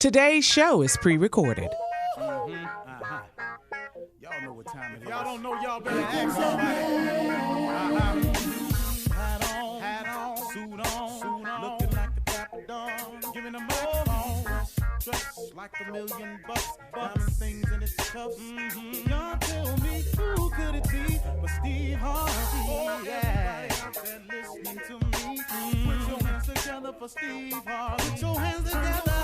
Today's show is pre-recorded. Y'all know what time it is. Y'all don't know, y'all better ask somebody. Hat on, suit on, looking like a dapper dog, giving them microphone, dressed like $1,000,000, diamond things in its cuffs. Y'all tell me who could it be but Steve Harvey? Everybody out there listening to me, put your hands together for Steve Harvey. Put your hands together.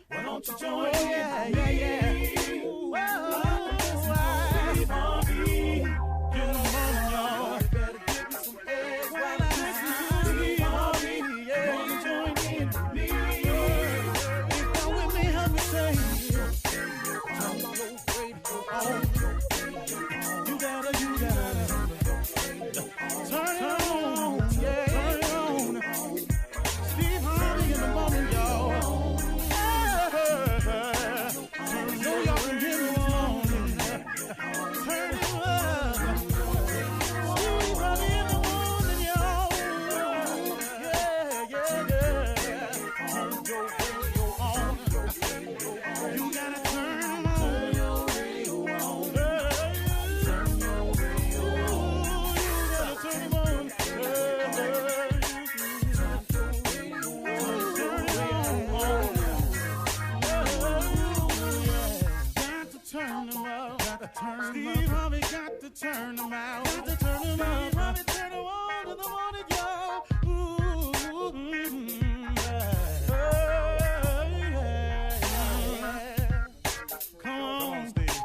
Why don't you join me? Steve Harvey, get them on, y'all. Better give me some eggs while I listen to Steve Harvey. Join in with me. If you're with me, help me say, turn your radio on. You gotta turn it on, yeah, turn it on. Steve Harvey in the morning, y'all. So y'all can hear me on. Turn it up. Steve Harvey in the morning, y'all. Yeah. Turn your radio on. You gotta turn your radio on. Turn your radio on. You gotta turn it on. Steve Harvey got to turn them out. Got to turn them out. Steve Harvey turn them on to the morning, y'all. Come on, Steve.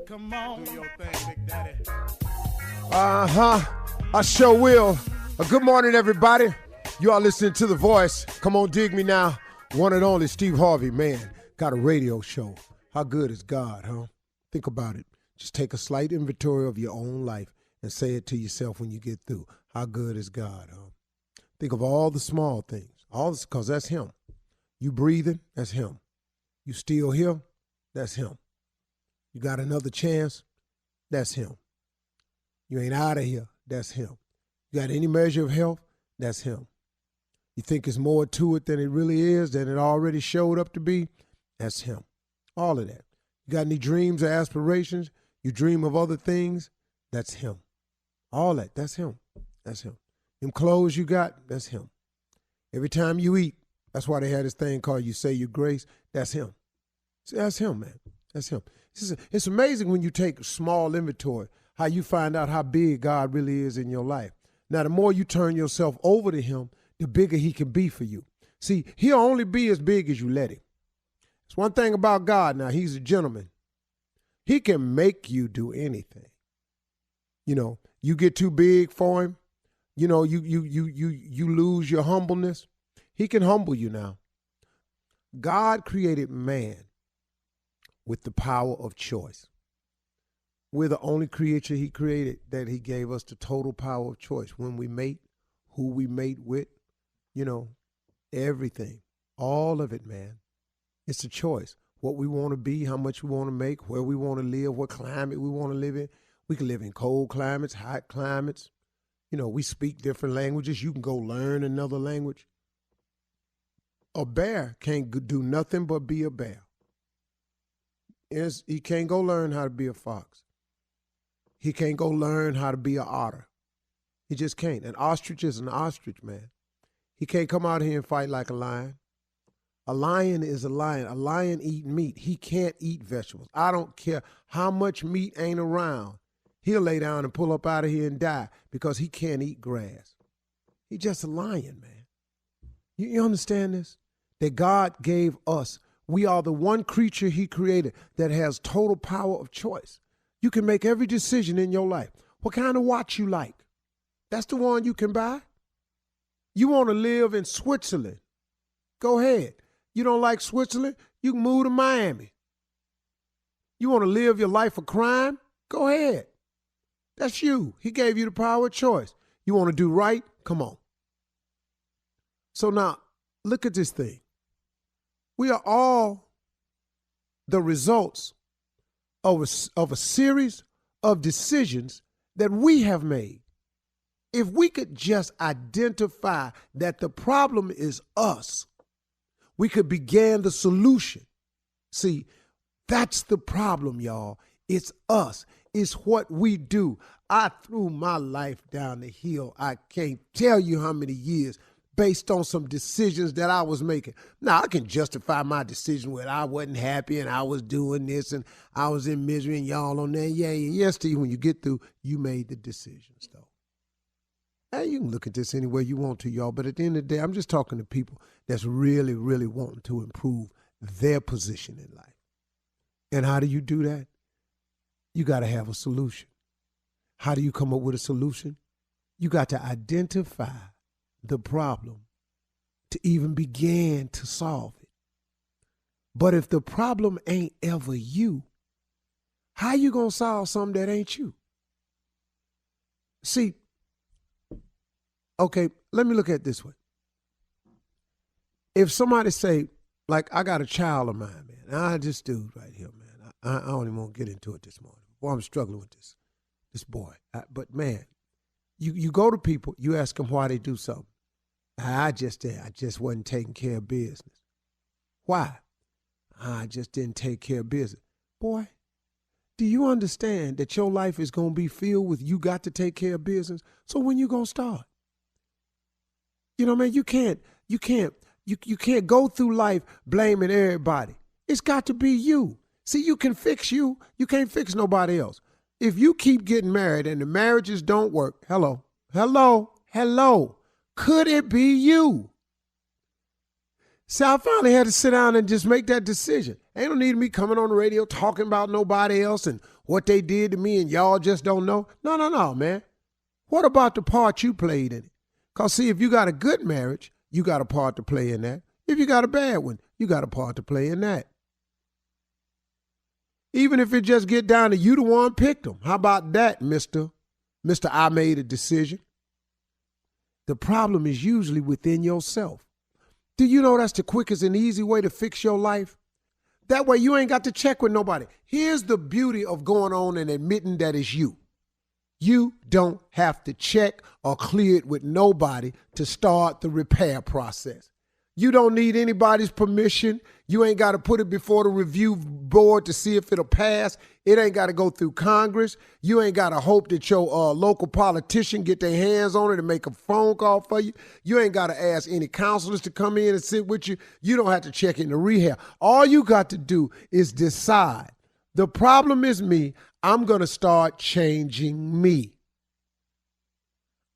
Come on. Do your thing, Big Daddy. I sure will. Good morning, everybody. You are listening to The Voice. Come on, dig me now. One and only Steve Harvey, man. Got a radio show. How good is God, huh? Think about it. Just take a slight inventory of your own life and say it to yourself when you get through. How good is God, huh? Think of all the small things. All this, because that's him. You breathing, that's him. You still here, that's him. You got another chance, that's him. You ain't out of here, that's him. You got any measure of health, that's him. You think it's more to it than it really is, than it already showed up to be, that's him. All of that. You got any dreams or aspirations? You dream of other things? That's him. All that, that's him. That's him. Them clothes you got, that's him. Every time you eat, that's why they had this thing called You Say Your Grace, that's him. See, that's him, man. That's him. It's amazing when you take a small inventory, how you find out how big God really is in your life. Now, the more you turn yourself over to him, the bigger he can be for you. See, he'll only be as big as you let him. It's one thing about God now, he's a gentleman. He can make you do anything. You know, you get too big for him, you know, you lose your humbleness. He can humble you now. God created man with the power of choice. We're the only creature he created that he gave us the total power of choice. When we mate, who we mate with, you know, everything, all of it, man. It's a choice. What we want to be, how much we want to make, where we want to live, what climate we want to live in. We can live in cold climates, hot climates. You know, we speak different languages. You can go learn another language. A bear can't do nothing but be a bear. He can't go learn how to be a fox. He can't go learn how to be an otter. He just can't. An ostrich is an ostrich, man. He can't come out here and fight like a lion. A lion is a lion. A lion eat meat. He can't eat vegetables. I don't care how much meat ain't around. He'll lay down and pull up out of here and die because he can't eat grass. He's just a lion, man. You understand this? That God gave us. We are the one creature he created that has total power of choice. You can make every decision in your life. What kind of watch you like? That's the one you can buy. You want to live in Switzerland? Go ahead. You don't like Switzerland? You can move to Miami. You want to live your life of crime? Go ahead. That's you. He gave you the power of choice. You want to do right? Come on. So now, look at this thing. We are all the results of a series of decisions that we have made. If we could just identify that the problem is us, we could begin the solution. See, that's the problem, y'all. It's us. It's what we do. I threw my life down the hill. I can't tell you how many years based on some decisions that I was making. Now, I can justify my decision when I wasn't happy and I was doing this and I was in misery and y'all on there. Yeah, yes, Steve, when you get through, you made the decisions, though. Hey, you can look at this any way you want to, y'all, but at the end of the day, I'm just talking to people that's really, really wanting to improve their position in life. And how do you do that? You got to have a solution. How do you come up with a solution? You got to identify the problem to even begin to solve it. But if the problem ain't ever you, how you going to solve something that ain't you? See, okay, let me look at it this way. If somebody say, like, I got a child of mine, man, this dude right here, man, I don't even want to get into it this morning. Boy, I'm struggling with this boy. But, man, you go to people, you ask them why they do something. I just wasn't taking care of business. Why? I just didn't take care of business. Boy, do you understand that your life is going to be filled with you got to take care of business? So when you going to start? You know, man, you can't go through life blaming everybody. It's got to be you. See, you can fix you. You can't fix nobody else. If you keep getting married and the marriages don't work, hello, could it be you? See, I finally had to sit down and just make that decision. Ain't no need of me coming on the radio talking about nobody else and what they did to me and y'all just don't know. No, man. What about the part you played in it? Because, see, if you got a good marriage, you got a part to play in that. If you got a bad one, you got a part to play in that. Even if it just get down to you the one picked them. How about that, Mr. I made a decision? The problem is usually within yourself. Do you know that's the quickest and easy way to fix your life? That way you ain't got to check with nobody. Here's the beauty of going on and admitting that it's you. You don't have to check or clear it with nobody to start the repair process. You don't need anybody's permission. You ain't got to put it before the review board to see if it'll pass. It ain't got to go through Congress. You ain't got to hope that your local politician get their hands on it and make a phone call for you. You ain't got to ask any counselors to come in and sit with you. You don't have to check into rehab. All you got to do is decide. The problem is me. I'm going to start changing me.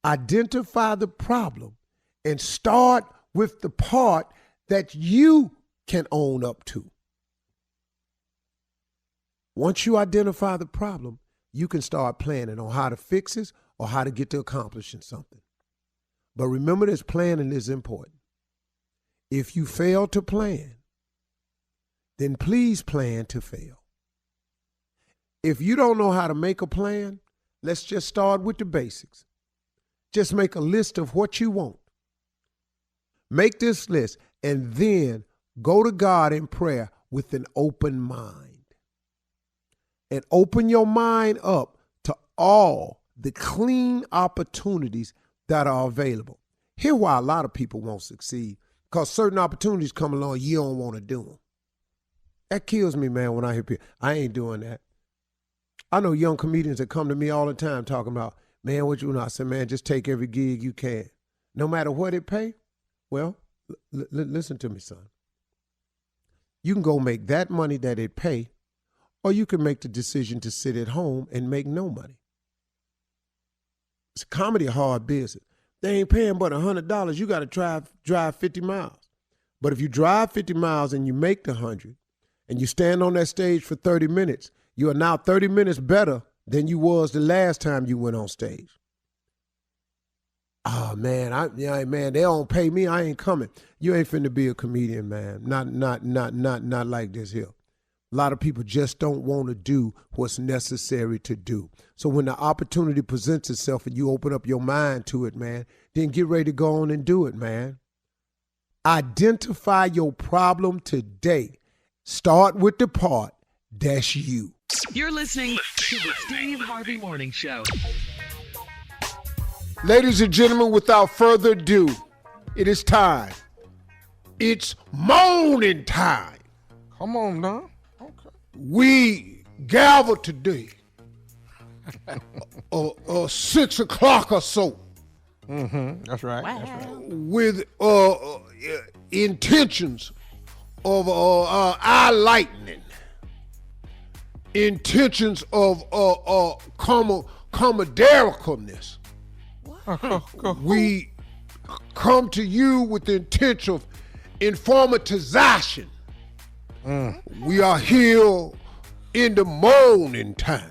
Identify the problem and start with the part that you can own up to. Once you identify the problem, you can start planning on how to fix it or how to get to accomplishing something. But remember this, planning is important. If you fail to plan, then please plan to fail. If you don't know how to make a plan, let's just start with the basics. Just make a list of what you want. Make this list and then go to God in prayer with an open mind. And open your mind up to all the clean opportunities that are available. Here's why a lot of people won't succeed. Because certain opportunities come along, you don't want to do them. That kills me, man, when I hear people. I ain't doing that. I know young comedians that come to me all the time talking about, man, what you know? I said, man, just take every gig you can. No matter what it pay. Well, listen to me, son. You can go make that money that it pay, or you can make the decision to sit at home and make no money. It's comedy, a hard business. They ain't paying but $100. You got to drive 50 miles. But if you drive 50 miles and you make the 100, and you stand on that stage for 30 minutes, you are now 30 minutes better than you was the last time you went on stage. Oh, man, man, they don't pay me. I ain't coming. You ain't finna be a comedian, man. Not like this here. A lot of people just don't want to do what's necessary to do. So when the opportunity presents itself and you open up your mind to it, man, then get ready to go on and do it, man. Identify your problem today. Start with the part that's you. You're listening to the Steve Harvey Morning Show. Ladies and gentlemen, without further ado, it is time. It's morning time. Come on now. Okay. We gather today 6 o'clock or so. Mm-hmm. That's right. Wow. That's right. With intentions of eye lightening, intentions of comedicalness. We come to you with the intent of informatization. We are here in the morning time.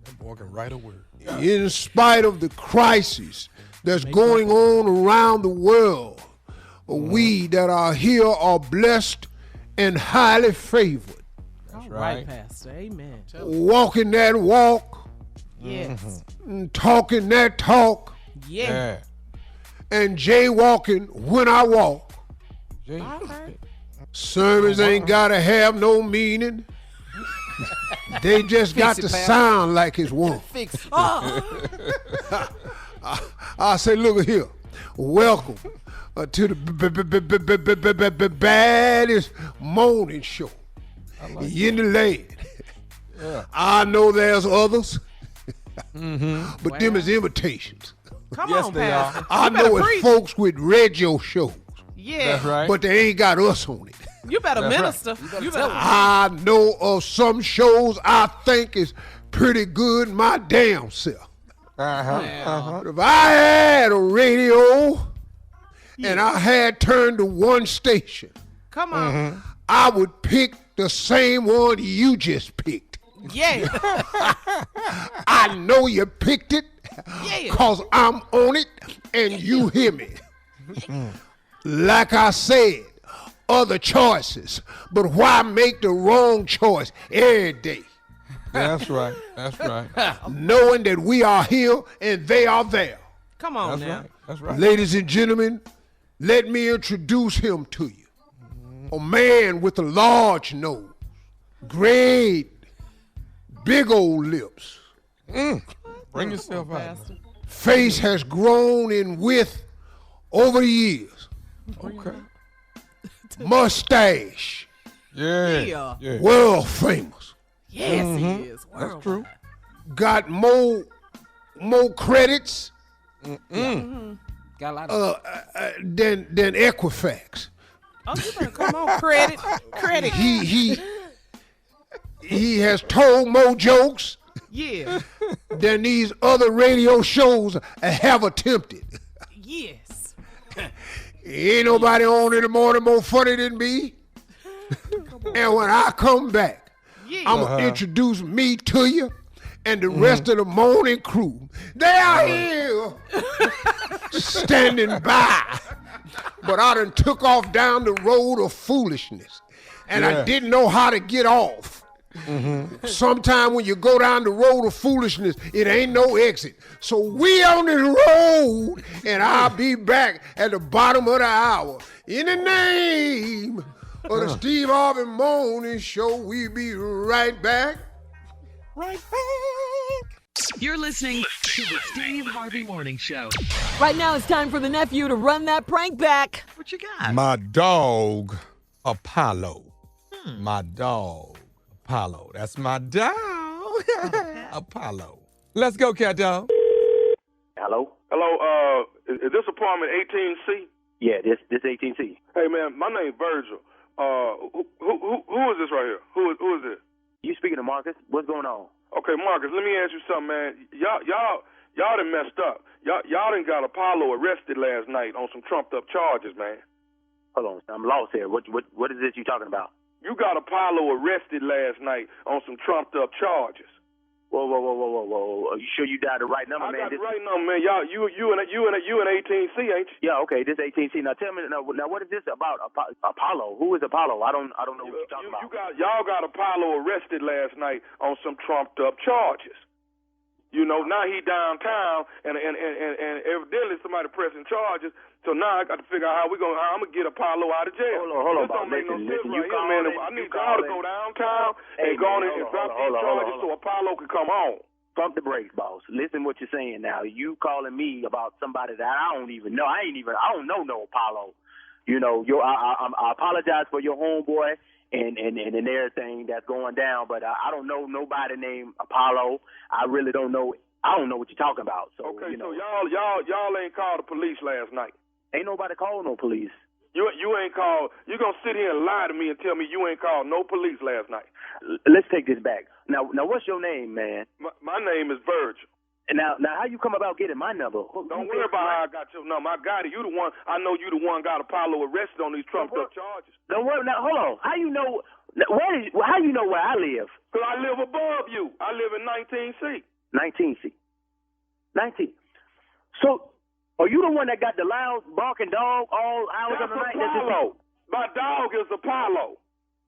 That boy can write a word. In spite of the crisis that's going on around the world, we that are here are blessed and highly favored. That's right, Pastor. Amen. Walking that walk. Yes. Talking that talk. Yeah. And jaywalking when I walk. Sermons ain't gotta have no meaning. They just got to sound like it's one. I say, look here. Welcome to the baddest morning show in the land. Yeah. I know there's others, but them is invitations. Come on, Pastor. I know it's folks with radio shows. Yeah. That's right. But they ain't got us on it. You better minister. Right. You better. I know of some shows I think is pretty good my damn self. If I had a radio and I had turned to one station, come on, I would pick the same one you just picked. Yeah. I know you picked it because I'm on it and you hear me. Like I said, other choices, but why make the wrong choice every day? That's right. That's right. Knowing that we are here and they are there. Come on That's now. right. That's right. Ladies and gentlemen, let me introduce him to you. A man with a large nose, great, big old lips. Bring yourself out. Face has grown in width over the years. Okay. Mustache. Yeah. World famous. Yes, he is. That's true. Got more credits Got a lot than Equifax. Oh, you better come on, credit. He has told more jokes than these other radio shows have attempted. Yes. Ain't nobody on in the morning more funny than me. And when I come back, I'm going to introduce me to you and the rest of the morning crew. They are here standing by. But I done took off down the road of foolishness. And I didn't know how to get off. Sometime when you go down the road of foolishness, it ain't no exit. So we on this road, and I'll be back at the bottom of the hour. In the name of the Steve Harvey Morning Show, we be right back. Right back. You're listening to the Steve Harvey Morning Show. Right now it's time for the nephew to run that prank back. What you got? My dog, Apollo. My dog, Apollo. That's my dog, Apollo. Let's go, cat dog. Hello? Hello, is this apartment 18C? Yeah, this 18C. Hey, man, my name's Virgil. Who is this right here? Who is this? You speaking to Marcus? What's going on? Okay, Marcus, let me ask you something, man. Y'all done messed up. Y'all done got Apollo arrested last night on some trumped up charges, man. Hold on, I'm lost here. What is this you talking about? You got Apollo arrested last night on some trumped up charges. Whoa. Are you sure you dialed the right number, man? I got the right number, man. Y'all, you and 18C, ain't you? Yeah, okay, this 18C. Now tell me, now what is this about Apollo? Who is Apollo? I don't know what you're talking about. Y'all got Apollo arrested last night on some trumped up charges. You know, now he downtown, and evidently somebody pressing charges. So now I got to figure out how I'm gonna get Apollo out of jail. Hold on, this don't make no sense listen, right here, man. I need y'all to go downtown and go on and drop these charges so Apollo can come home. Pump the brakes, boss. Listen what you're saying now. You calling me about somebody that I don't even know. I don't know no Apollo. You know, I apologize for your homeboy and everything that's going down, but I don't know nobody named Apollo. I really don't know. I don't know what you're talking about. So, okay, you know. so y'all ain't called the police last night. Ain't nobody called no police. You ain't called. You gonna sit here and lie to me and tell me you ain't called no police last night? Let's take this back. Now, what's your name, man? My name is Virgil. And now, how you come about getting my number? Don't worry about how I got your number. I got it. You the one. I know you the one got Apollo arrested on these trumped up charges. Don't worry. Now, hold on. How you know? How you know where I live? Because I live above you. I live in 19C. 19C. 19. So, are you the one that got the loud barking dog all hours of the night? That's Apollo. My dog is Apollo.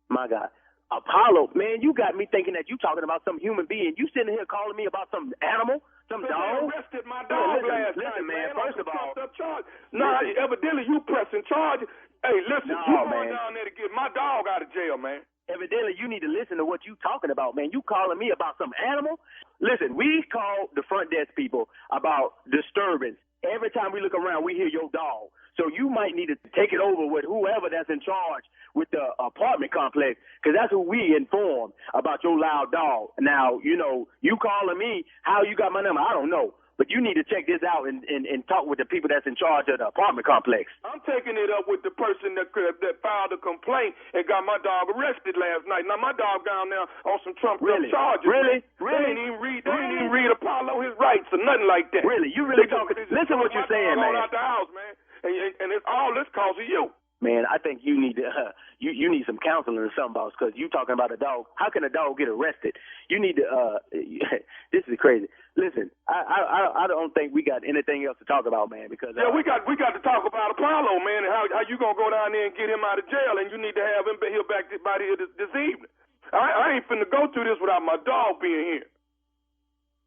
My God. Apollo, man, you got me thinking that you talking about some human being. You sitting here calling me about some animal, some dog. They arrested my dog last night, man. First of all, evidently you pressing charges. Hey, listen, you going down there to get my dog out of jail, man. Evidently, you need to listen to what you talking about, man. You calling me about some animal? Listen, we call the front desk people about disturbance. Every time we look around, we hear your dog. So you might need to take it over with whoever that's in charge with the apartment complex, because that's who we inform about your loud dog. Now, you know, you calling me, how you got my number, I don't know. But you need to check this out and talk with the people that's in charge of the apartment complex. I'm taking it up with the person that filed a complaint and got my dog arrested last night. Now, my dog down there on some trumped-up charges. Really? They ain't even read Apollo his rights or nothing like that. Really? You really talking? Listen what you're saying, man. Out the house, man. And it's all this cause of you. Man, I think you need to you need some counseling or something, boss, because you talking about a dog. How can a dog get arrested? You need to. This is crazy. Listen, I don't think we got anything else to talk about, man. Because we got to talk about Apollo, man, and how you gonna go down there and get him out of jail, and you need to have him here back by here this evening. I ain't finna go through this without my dog being here.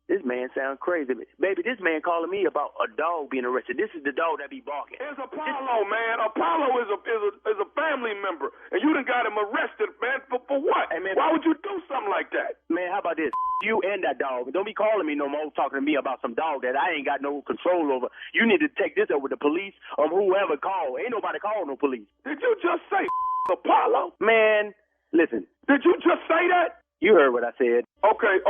This man sounds crazy. Baby, this man calling me about a dog being arrested. This is the dog that be barking. It's Apollo, man. Apollo is a family member, and you done got him arrested, man. For what? Hey, man, why would you do something like that? Man, how about this? You and that dog. Don't be calling me no more talking to me about some dog that I ain't got no control over. You need to take this up with the police or whoever called. Ain't nobody called no police. Did you just say Apollo? Man, listen. Did you just say that? You heard what I said. Okay.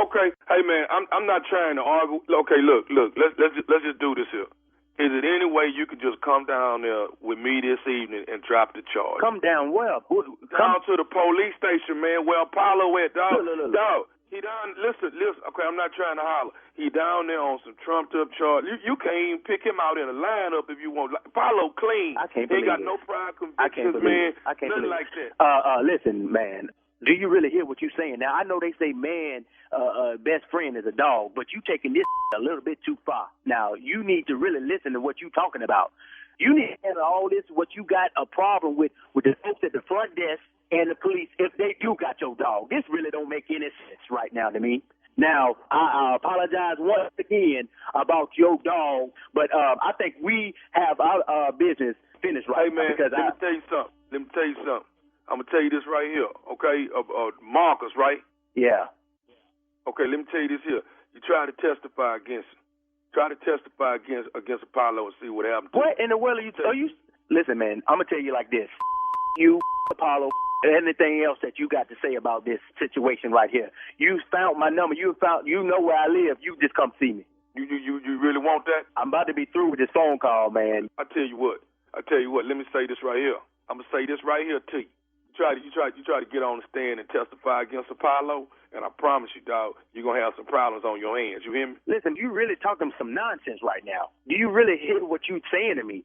Hey, man, I'm not trying to argue. Okay, look. Let's just do this here. Is it any way you could just come down there with me this evening and drop the charge? Come down where? Down to the police station, man, where Apollo at, dog. Look. Dog, he down, listen. Okay, I'm not trying to holler. He down there on some trumped-up charge. You can't even pick him out in a lineup if you want. Apollo clean. I can't believe He ain't got no prior convictions, man. I can't Nothing believe like that. Listen, man. Do you really hear what you're saying? Now, I know they say man, best friend is a dog, but you taking this a little bit too far. Now, you need to really listen to what you're talking about. You need to handle all this, what you got a problem with the folks at the front desk and the police, if they do got your dog. This really don't make any sense right now to me. Now, I apologize once again about your dog, but I think we have our business finished right now. Hey, man, let me tell you something. I'm going to tell you this right here, okay? Marcus, right? Yeah. Okay, let me tell you this here. You try to testify against him. Try to testify against Apollo and see what happens. What in the world are you? Listen, man, I'm going to tell you like this. You, Apollo, anything else that you got to say about this situation right here. You found my number. You know where I live. You just come see me. You really want that? I'm about to be through with this phone call, man. I tell you what. Let me say this right here. I'm going to say this right here to you. You try to get on the stand and testify against Apollo, and I promise you, dog, you're going to have some problems on your hands. You hear me? Listen, you really talking some nonsense right now. Do you really hear what you saying to me?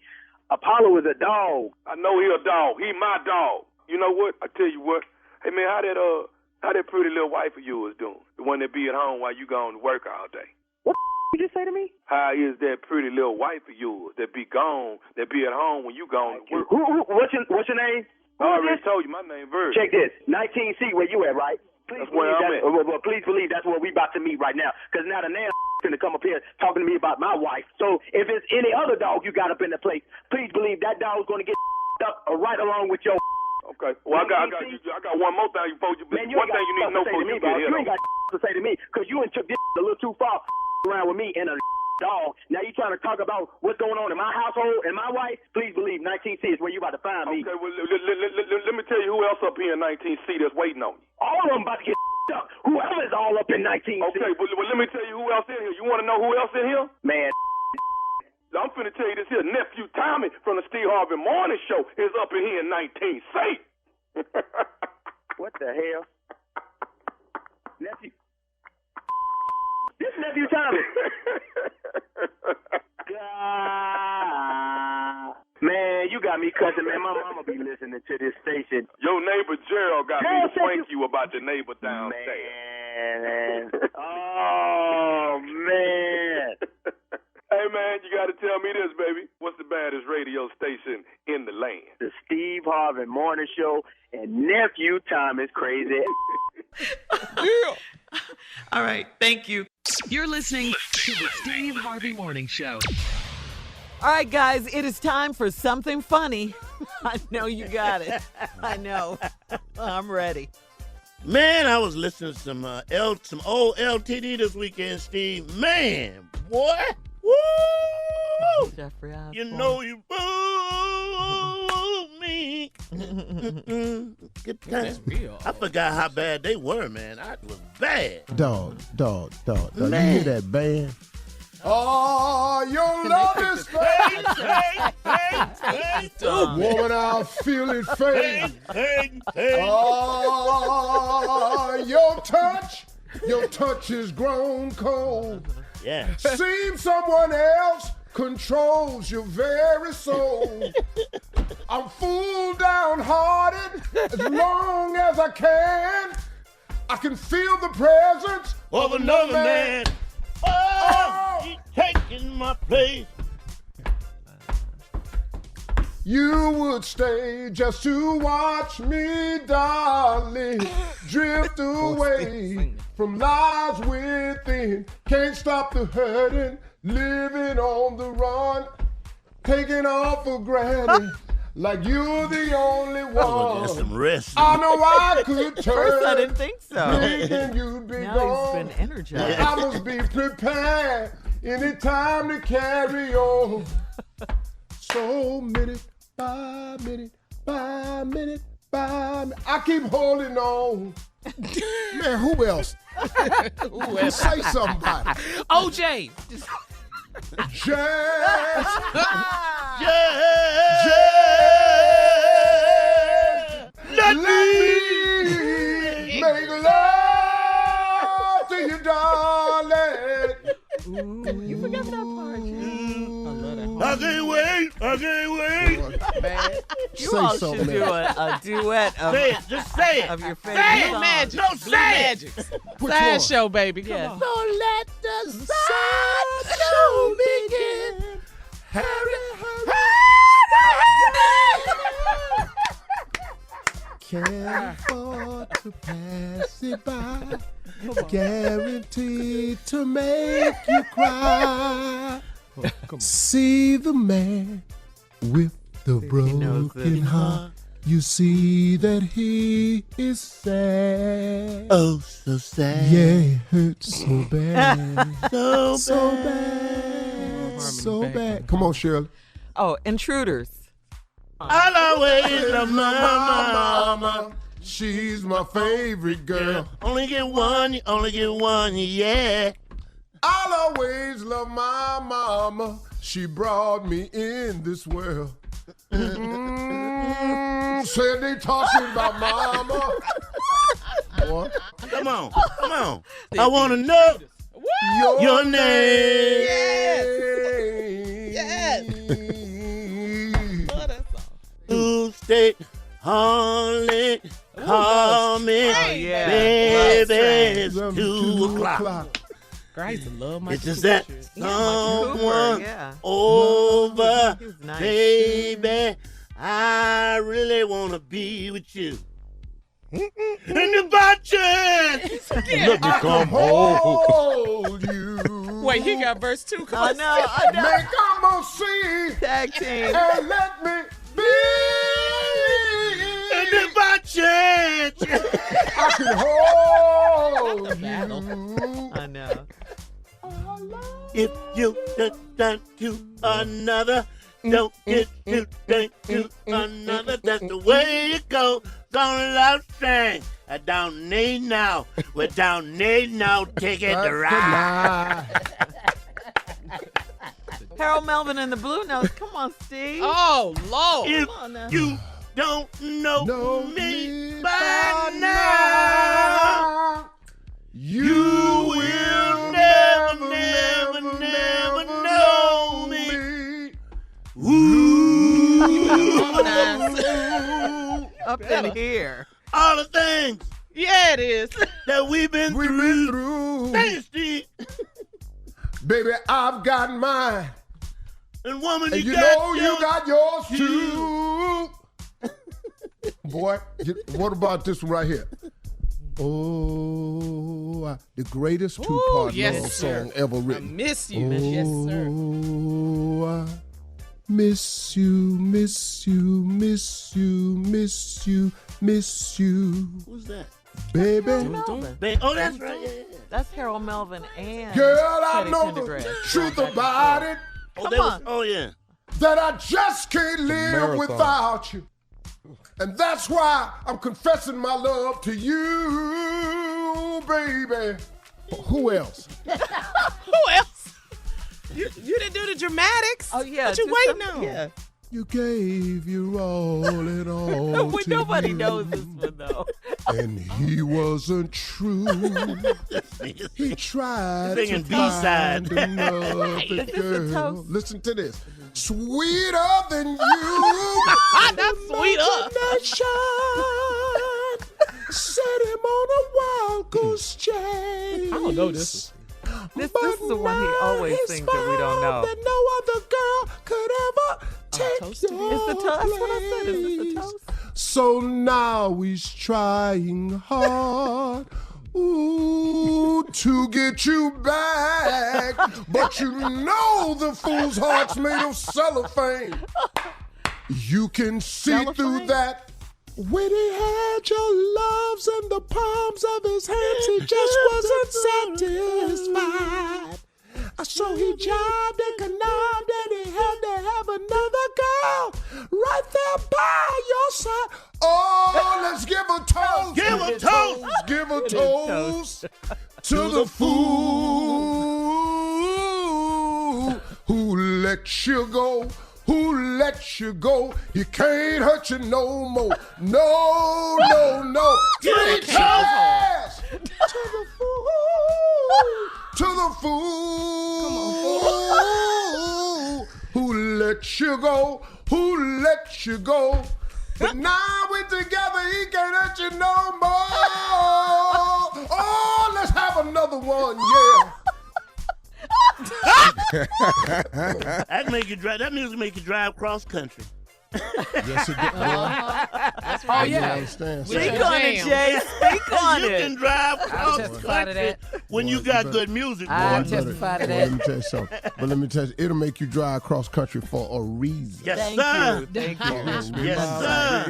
Apollo is a dog. I know he a dog. He my dog. You know what? I tell you what. Hey, man, how that pretty little wife of yours doing? The one that be at home while you going to work all day. What you just say to me? How is that pretty little wife of yours that be gone, that be at home when you going to work? What's your name? I already told you my name, Virgil. Check this. 19C, where you at, right? Please That's where I'm at. please believe that's where we about to meet right now. Because now the man finna come up here talking to me about my wife. So if it's any other dog you got up in the place, please believe that dog's gonna get up right along with your. Okay. Well, I got one more thing before you. Man, One thing you need to know before you get here. You ain't got to say to me because you took this a little too far around with me and a dog. Now you trying to talk about what's going on in my household and my wife? Please believe 19C is where you about to find me. Okay. Well, let me tell you who else up here in 19C that's waiting on you. All of them about to get up. Whoever's all up in 19C. Okay. Well, let me tell you who else in here. You want to know who else in here? Man. I'm finna tell you this here. Nephew Tommy from the Steve Harvey Morning Show is up in here in 19C. What the hell? Nephew. This nephew Tommy. God. Man, you got me cussing, man. My mama be listening to this station. Your neighbor Gerald got me to prank you about your neighbor downstairs. Man. Oh, man. Hey, man, you got to tell me this, baby. What's the baddest radio station in the land? The Steve Harvey Morning Show and Nephew Thomas Crazy. Yeah. All right, thank you. You're listening to the Steve Harvey Morning Show. All right, guys, it is time for something funny. I know you got it. I know. I'm ready. Man, I was listening to some old LTD this weekend, Steve. Man, boy. Woo! Jeffrey Osborne. You know you boo me. Good times. I forgot how bad they were, man. I was bad. Dog. You Man. hear that band? Oh, your love is fake. Woman, I feel it fade. Oh, your touch is grown cold. Yeah. Seems someone else controls your very soul. I'm full downhearted as long as I can. I can feel the presence Of another man. Oh, he's taking my place. You would stay just to watch me, darling, drift away from lies within. Can't stop the hurting, living on the run, taking off for granted, like you're the only Oh, get one. some rest. I know I could turn. First, I didn't think so. Thinking you'd be Now gone. he's been energized. I must be prepared anytime to carry on. So minute by minute by minute by minute, I keep holding on. Man, who else? Say somebody. OJ. Jazz. Let me make love to you, darling. You forgot that part, Jay. I can't wait. Man. You Say all something, should do a duet of, Say it. Just say it. of your favorite Say it, songs. Magic. No, Blue say it. Magic. Which Side one? show, baby. Come Yes. on. So let the show begin. Can't afford to pass it by. Guaranteed to make you cry. See the man with the knows broken it. heart. You see that he is sad. Oh, so sad. Yeah, it hurts so bad. So bad. So bad. Come on, Shirley. Oh, Intruders. I'll always love my mama. She's my favorite girl. Only get one, yeah. I'll always love my mama. She brought me in this world. Said they talking about mama. What? Come on. I want to know your name. Yes. Love that song. Tuesday, Harley, call me. Oh, yeah. Baby, it's Love 2 o'clock. I used to love my It's just that Cooper, someone yeah. over, He was nice. baby. I really want to be with you. And if by chance, let me come hold you. Wait, he got verse 2. Come I on. know. Make come on see Tag team. and let me be. and if by chance, I can hold you. I know. if you turn to another, don't get you turn to another. That's the way it goes. On love train. I don't need no. We don't need no ticket to ride. Harold Melvin and the Blue Notes. Come on, Steve. Oh, Lord. If Come on now. you don't know Know me me by by now, you will never, never know me. Up in here. All the things Yeah, it is. that we've been through. Thanks, Steve. Baby, I've got mine. And woman, And you you got know you yours. got yours too. Boy, what about this one right here? Oh, the greatest two-part yes, love sir. song ever I written. miss you. Yes, sir. Oh, I miss you, miss you, miss you, miss you, miss you, Who's that? baby. Melvin. Oh, that's right. Yeah, yeah. That's Harold Melvin and Girl, I Teddy know the Pendergrass. truth Going back and about forth. it, Oh, they was, oh, yeah. that I just can't live marathon. without you. And that's why I'm confessing my love to you, baby. Who else? Who else? You didn't do the dramatics. Oh, yeah. What you do waiting some- on? Yeah. You gave your all and all Wait, to nobody you. knows this one, though. And he wasn't true. He tried to Singing B-side. find another Is this a girl. toast? Listen to this. Sweeter than you. That's sweet up. Imagination set him on a wild goose chase. I don't know this This is the one he always sings that we don't know. That no other girl could ever take toasted it. your It's the toast. That's what I said. Is this the place. toast? So now he's trying hard, to get you back. But you know the fool's heart's made of cellophane. You can see through that. When he had your loves in the palms of his hands, he just wasn't satisfied. So he jobbed and connived and he had to have another girl right there by your side. Oh, let's give a toast. Give a toast. Give a It is toast to the fool who let you go. Who let you go? He can't hurt you no more. No, no, no. Three times to the fool. To the fool who let you go. Who let you go? But now we're together. He can't hurt you no more. Oh, let's have another one. Yeah. That make you drive. That music make you drive cross country. Yes, it does. That's I right. Yeah. understand. Speak Yeah. on it, Jay. Speak on You it. can drive cross testify to country when you got good music, boy. I testify to Let me that. tell you something. But let me tell you, it'll make you drive cross country for a reason. Yes, Thank sir. you. Thank you. Yes, sir.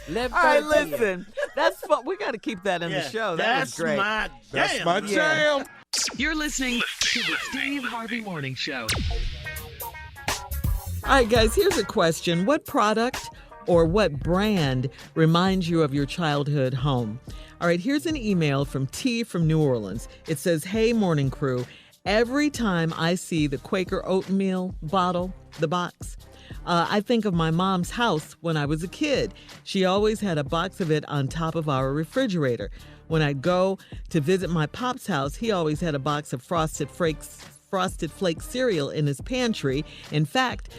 Live All right, 13. listen. That's fun. We got to keep that in the Yeah, show. That was that's great. my jam. That's my jam. You're listening to the Steve Harvey Morning Show. All right, guys, here's a question. What product or what brand reminds you of your childhood home? All right, here's an email from T from New Orleans. It says, "Hey, morning crew. Every time I see the Quaker oatmeal bottle, the box, I think of my mom's house when I was a kid. She always had a box of it on top of our refrigerator. When I'd go to visit my pop's house, he always had a box of Frosted Flake cereal in his pantry. In fact,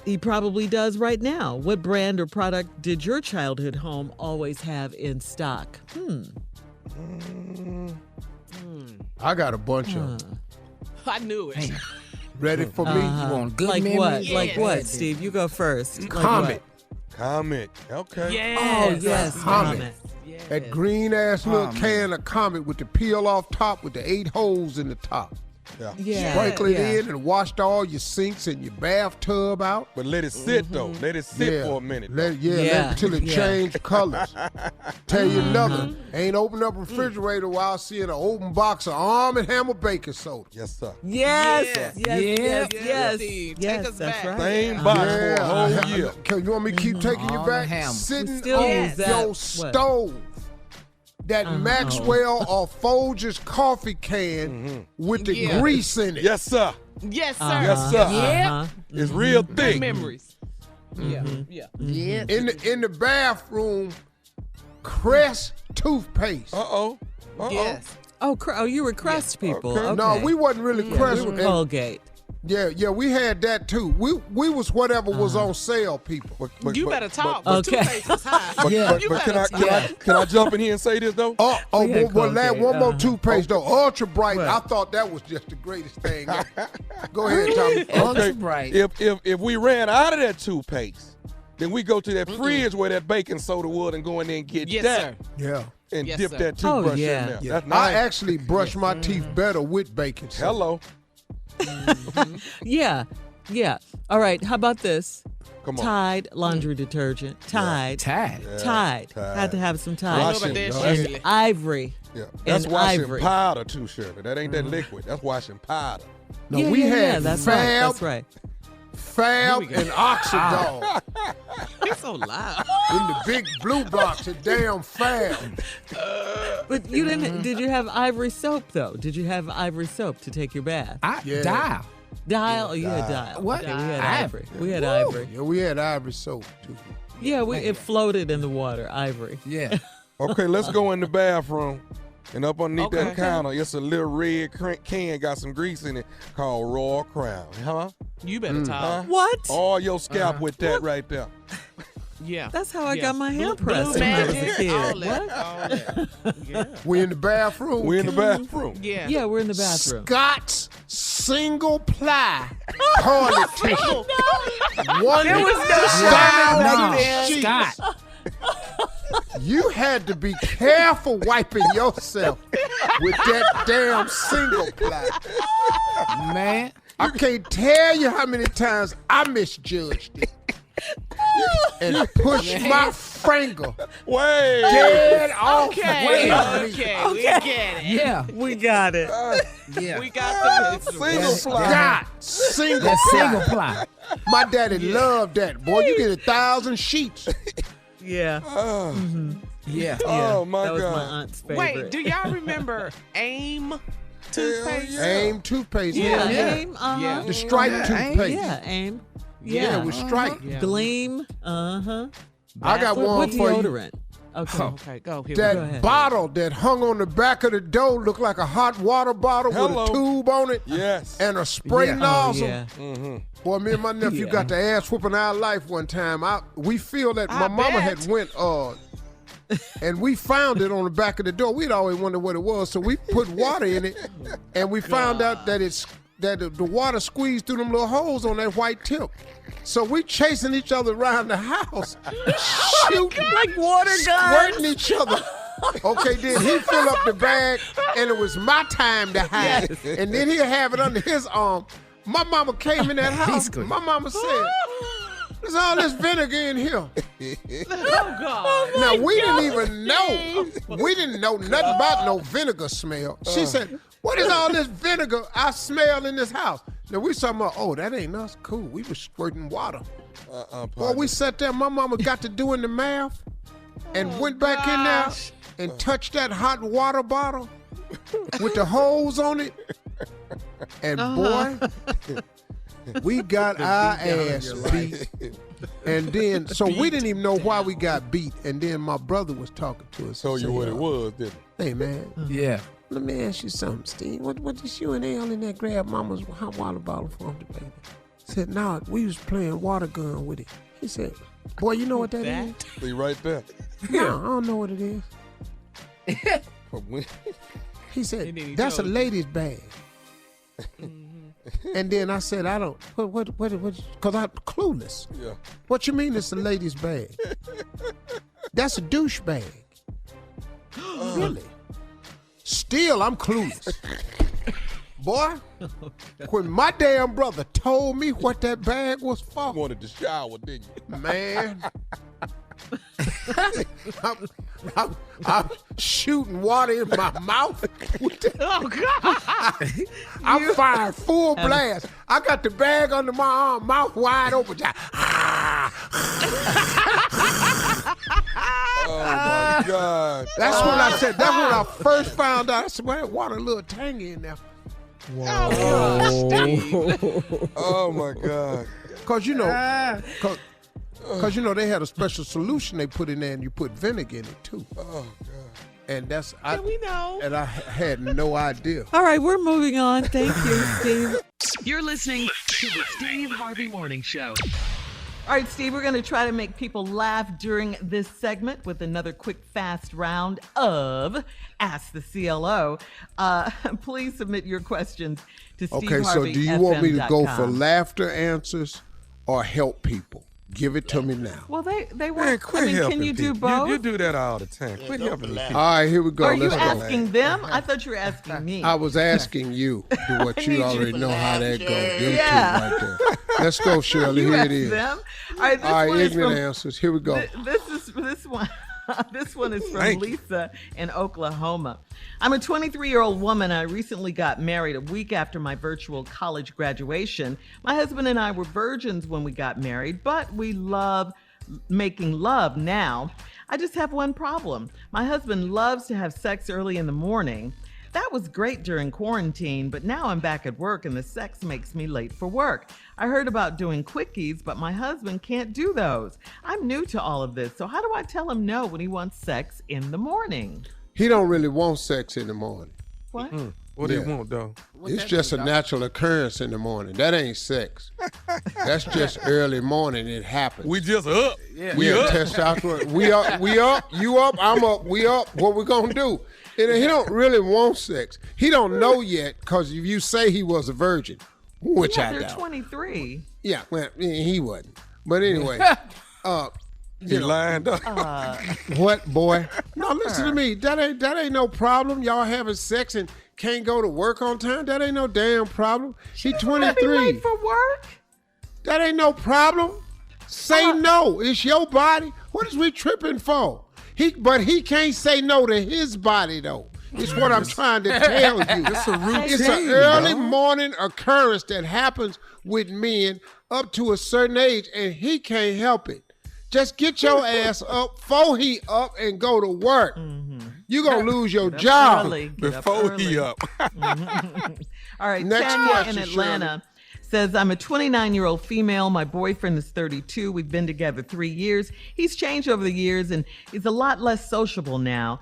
he probably does right now. What brand or product did your childhood home always have in stock?" I got a bunch of them. I knew it. Ready for me? You want good Like memories? what? Like Yeah. what, Steve? You go first. Like Comet. Comet. Okay. Yes. Oh, yes. Comet. Yes. That green-ass little can of Comet with the peel off top with the 8 holes in the top. Yeah. Yeah. Sprinkle it yeah. in and washed all your sinks and your bathtub out. But let it sit, though. Let it sit for a minute. Let it until it changed colors. Tell you another. Ain't open up a refrigerator while seeing an open box of Arm & Hammer baking soda. Yes, sir. Yes. Yes. Steve, Yes, take us that's back. right. Same box for a whole year. You want me to keep taking you Arm back? & Hammer. Sitting Still on use that. your What? stove. That Maxwell or Folgers coffee can with the grease in it. Yes, sir. Yes, sir. Yes, sir. It's real Good thick. memories. Yeah. In the bathroom, Crest toothpaste. Uh-oh. Yes. Oh, you were Crest people. Okay. Okay. No, we wasn't really Crest. We were Colgate. Yeah, we had that too. We was whatever was on sale, people. You better talk. Okay. Toothpaste is high. You But better can I jump in here and say this, though? One more toothpaste though. Ultra Bright. What? I thought that was just the greatest thing. Go ahead, Tommy. Ultra Bright. If we ran out of that toothpaste, then we go to that fridge where that baking soda was and go in there and get Yes, that. sir. Yeah. And Yes, dip sir. that toothbrush yeah. in there. Yeah. That's I nice. actually brush my teeth better with baking soda. Hello. Yeah. All right. How about this? Come on. Tide laundry detergent. Tide. Tide. Tide. Had to have some Tide. I know about that, And Shirley. Ivory. Yeah. That's And washing ivory. powder, too, Shirley. That ain't that liquid. That's washing powder. No, we had that's Fab, right. That's right. Fab, and Oxydol He's so loud. in the big blue box. A damn Fab. But you didn't. Did you have Ivory soap though? Did you have Ivory soap to take your bath? Dial. Dial. Oh, you had Dial. What? Yeah, we had Ivory. Ivory. We had Ivory. Yeah, we had Ivory soap too. Yeah, it floated in the water. Ivory. Yeah. Okay, let's go in the bathroom. And up underneath that Okay. counter, it's a little red can, got some grease in it, called Royal Crown. Huh? You better talk. What? All your scalp with that right there. Yeah. That's how I Yeah. got my hair Blue pressed when I was a magic, kid. all that, What? all that. Yeah. We in the bathroom. We in the bathroom. Yeah. Yeah, we're in the bathroom. Scott's single ply toilet tissue. One There was no style No, sheet. Scott. You had to be careful wiping yourself with that damn single ply. Man. I can't tell you how many times I misjudged it and pushed my finger Wait. dead off. Okay. of me. Okay. We get it. Yeah. We got it. Yeah. We got the Single fly. God, single That single ply. ply. My daddy loved that. Boy, you get 1,000 sheets. Yeah. Yeah. Oh, my That was my God. aunt's favorite. Wait, do y'all remember AIM toothpaste? yeah. AIM toothpaste. Yeah, Yeah. AIM. Yeah. The stripe toothpaste. Yeah, AIM. Yeah, Yeah. with stripe. Yeah. Gleam. I got What one for you. deodorant? Okay. Okay, go. Here That we go. ahead. bottle that hung on the back of the door looked like a hot water bottle Hello. with a tube on it Yes. and a spray Yeah. nozzle. Yeah. Boy, me and my nephew Yeah. got the ass whooping our life one time. We feel that my mama bet. had went and we found it on the back of the door. We'd always wondered what it was, so we put water in it, and we found out that the water squeezed through them little holes on that white tip. So we chasing each other around the house, shooting, Like water guns. squirting each other. Okay, then he fill up the bag, and it was my time to hide. And then he'll have it under his arm. My mama came in that house. good. My mama said, "There's all this vinegar in here." Oh, God. Now, we didn't even know. We didn't know nothing about no vinegar smell. She said, "What is all this vinegar I smell in this house?" Now, we talking about, oh, that ain't us. Cool. We was squirting water. Boy, we sat there. My mama got to doing the math and went back in there and touched that hot water bottle with the holes on it. And boy, we got our ass beat. And then, so we didn't even know why we got beat. And then my brother was talking to us. Told you Said, what it was, didn't it? "Hey, man, Yeah. let me ask you something, Steve. What did you and Al in there grab mama's hot water bottle from the baby?" Said, "No, we was playing water gun with it." He said, "Boy, you know what that is?" See right there. No, I don't know what it is. He said, And then he "That's a told you. lady's bag." And then I said, I don't, because I'm clueless. Yeah. What you mean it's a lady's bag? That's a douche bag. Really? Still, I'm clueless. Boy, when my damn brother told me what that bag was for. You wanted to shower, didn't you? Man. I'm shooting water in my mouth. Oh, God. I'm firing full blast. I got the bag under my arm, mouth wide open. Oh, my God. That's what I said. That's when I first found out. I said, well, that water a little tangy in there. Oh, God. Oh, my God. Because, you know, because you know they had a special solution they put in there, and you put vinegar in it too. Oh God! And that's we know. And I had no idea. All right, we're moving on. Thank you, Steve. You're listening to the Steve Harvey Morning Show. All right, Steve, we're going to try to make people laugh during this segment with another quick, fast round of Ask the CLO. Please submit your questions to Okay, so do you want me to go for laughter answers or help people? Give it to me now. Well, they want. Man, quit I mean, helping can you do people. both? You do that all the time. Quit helping these people. All right, here we go. Are you Let's go. asking them? I thought you were asking me. I was asking you. Do what I you need already you know how that goes. Them Yeah. two right there. Let's go, Shirley. You Here ask it is. them. All right, this All right, one is ignorant from, answers. Here we go. This one. This one is from Thank you. Lisa in Oklahoma. I'm a 23-year-old woman. I recently got married a week after my virtual college graduation. My husband and I were virgins when we got married, but we love making love now. I just have one problem. My husband loves to have sex early in the morning. That was great during quarantine, but now I'm back at work and the sex makes me late for work. I heard about doing quickies, but my husband can't do those. I'm new to all of this, so how do I tell him no when he wants sex in the morning? He don't really want sex in the morning. What? What do you Yeah. want, though? It's just a natural occurrence in the morning. That ain't sex. That's just early morning. It happens. We just up. We up. Testosterone. We up. You up. I'm up. We up. What we gonna do? And he don't really want sex. He don't know yet because if you say he was a virgin, which Yeah, I they're doubt. 23. Yeah, well, he wasn't. But anyway, You lined up. what, boy? No, listen to me. That ain't no problem. Y'all having sex and can't go to work on time. That ain't no damn problem. She Be 23. late for work? That ain't no problem. Say no. It's your body. What is we tripping for? But he can't say no to his body though. It's what I'm trying to tell you. It's a routine. It's an early dog. morning occurrence that happens with men up to a certain age, and he can't help it. Just get your ass up before he up and go to work. You're going to lose your job. Early. Get up Before early. he up. All right, Next Tanya question, in Atlanta says, I'm a 29-year-old female. My boyfriend is 32. We've been together 3 years. He's changed over the years, and he's a lot less sociable now.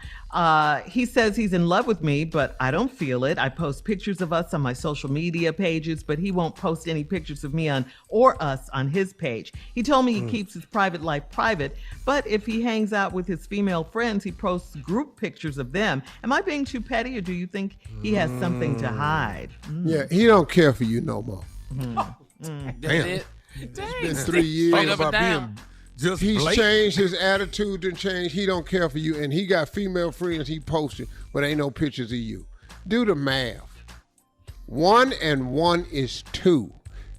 He says he's in love with me, but I don't feel it. I post pictures of us on my social media pages, but he won't post any pictures of me or us on his page. He told me he keeps his private life private, but if he hangs out with his female friends, he posts group pictures of them. Am I being too petty, or do you think he has something to hide? Yeah, he don't care for you no more. Damn. It's been 3 years. Talking about being just He's blatant. changed his attitude and changed. He don't care for you, and he got female friends he posted, but ain't no pictures of you. Do the math. 1 and 1 is 2.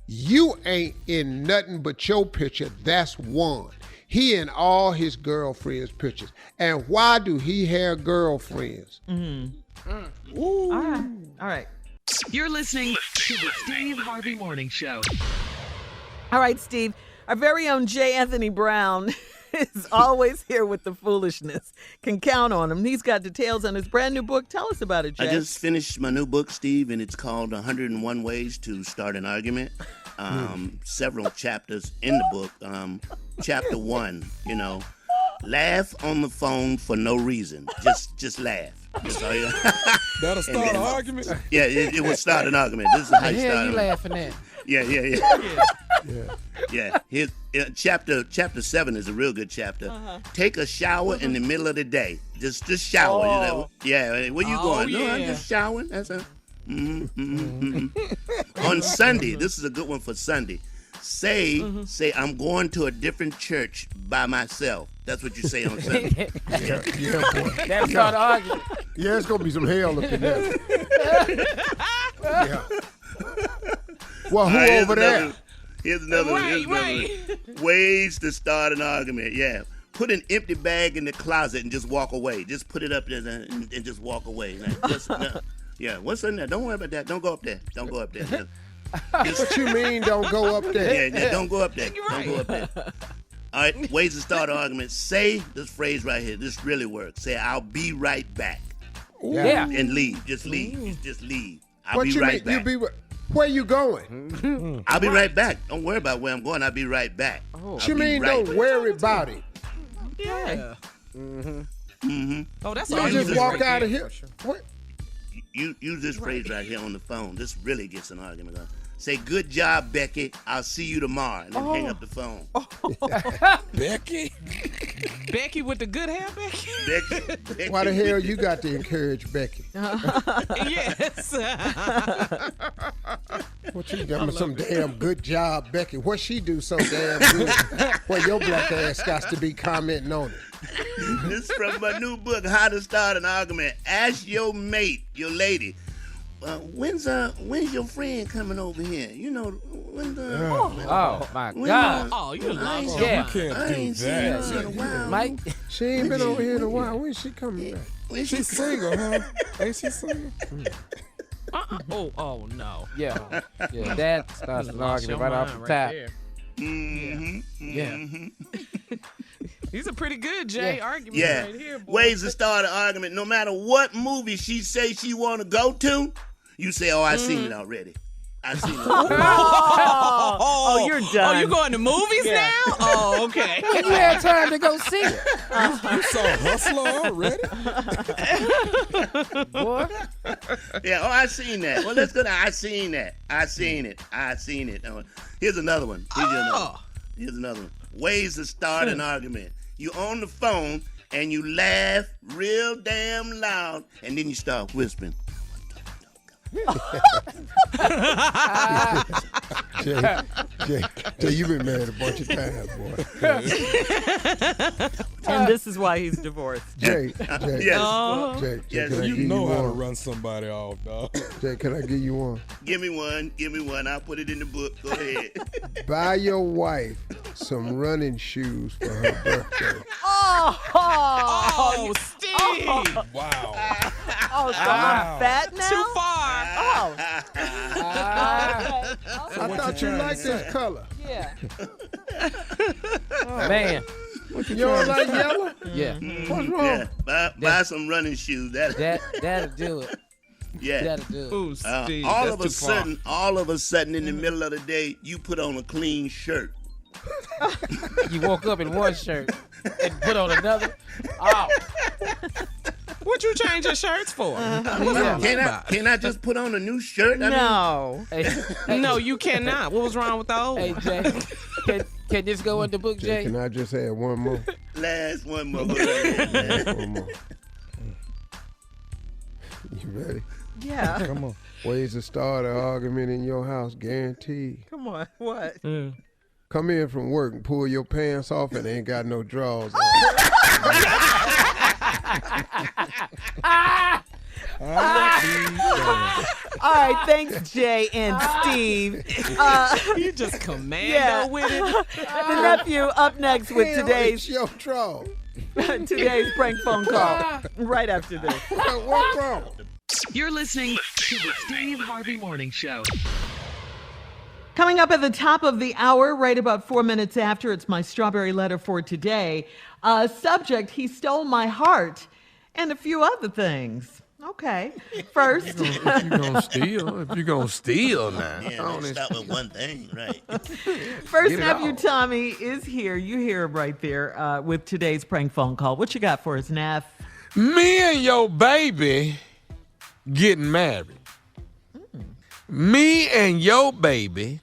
You ain't in nothing but your picture. That's 1. He in all his girlfriends' pictures. And why do he have girlfriends? All right. You're listening to the Steve Harvey Morning Show. All right, Steve. Our very own J. Anthony Brown is always here with the foolishness. Can count on him. He's got details on his brand new book. Tell us about it, Jay. I just finished my new book, Steve, and it's called 101 Ways to Start an Argument. Several chapters in the book. Chapter 1, laugh on the phone for no reason. Just laugh. That's all you. That'll start an argument? Yeah, it will start an argument. This is how you start. you laughing at? Yeah. Here's chapter 7 is a real good chapter. Take a shower in the middle of the day. Just shower. Oh. Where you going? No, I'm yeah. just showering. That's a On Sunday, this is a good one for Sunday. Say, I'm going to a different church by myself. That's what you say on Sunday. Yeah, boy. That's not arguing. Yeah, it's gonna be some hell up in there. Yeah. Well, who over there? Here's another one. Ways to start an argument. Yeah. Put an empty bag in the closet and just walk away. Just put it up there and just walk away. Like, what's in there? Don't worry about that. Don't go up there. Don't go up there. What you mean don't go up there? Yeah, don't go up there. Don't go up there. All right, ways to start an argument. Say this phrase right here. This really works. Say, I'll be right back. Yeah. And leave. Just leave. Just leave. I'll What be you right mean? back. Where you going? I'll be right back. Don't worry about where I'm going. I'll be right back. What you mean don't worry about it? Yeah. Oh, that's You all. just walk out of here. What? You use this phrase right here on the phone. This really gets an argument going. Say, good job, Becky. I'll see you tomorrow. And then hang up the phone. Becky? Becky with the good hair, Becky? Becky. Why the hell you got to encourage Becky? Yes. What you done with some damn good job, Becky? What she do so damn good? Well, your black ass got to be commenting on it. This is from my new book, How to Start an Argument. Ask your mate, your lady, when's your friend coming over here? You know, when the Oh my God! Oh, you lost Yeah. You can't do that. Mike, She ain't been over here in a while. When's she coming back? She's single, huh? Ain't she single? Oh no. yeah, that starts an argument right off the top. Yeah. These are pretty good, Jay. Arguments Yeah. right here, boy. Ways to start an argument. No matter what movie she say she want to go to, you say, oh, I seen it already. I seen it already. Oh, you're done. Oh, you going to movies now? Oh, okay. You had time to go see it, You saw Hustler already? boy. Yeah, oh, I seen that. Well, let's go down. I seen that. I seen it. Here's another one. Here's another one. Ways to start an argument. You on the phone and you laugh real damn loud, and then you start whispering. Jay, you been married a bunch of times, boy. And this is why he's divorced. Jay, Yes. Jay, Yes, can I You give know you how to one? run somebody off, dog. Jay, can I give you one? Give me one. I'll put it in the book. Go ahead. Buy your wife some running shoes for her birthday. Oh, Steve. Wow. Oh, so I'm fat now? Too far. Oh. I thought you liked this color. Yeah. Man, You don't like yellow? yeah, What's wrong? Yeah. Buy some running shoes. that'll do it. Yeah. That'll do it. Ooh, Steve. all that's of a too far. sudden, in the middle of the day, you put on a clean shirt. You woke up in one shirt and put on another. Oh, What you change your shirts for? Can I just put on a new shirt? No. hey, No, you cannot. What was wrong with the old hey, one? Jay, can this go in the book, Jay, Jay? can I just add one more? Last one more. One more. You ready? Yeah. Come on. Ways to start an argument in your house, guaranteed. Come on. What? Come in from work and pull your pants off and ain't got no drawers on. All right, thanks, Jay and Steve. You just commando with it. The nephew up next with Hell, today's it's your draw. today's prank phone call. Right after this. What's wrong? You're listening to the Steve Harvey Morning Show. Coming up at the top of the hour, right about 4 minutes after, it's my strawberry letter for today. Subject, he stole my heart, and a few other things. Okay. First. If you gonna steal now. Yeah, let's start with one thing, right? First nephew Tommy is here. You hear him right there with today's prank phone call. What you got for us, Neff? Me and your baby getting married. Me and your baby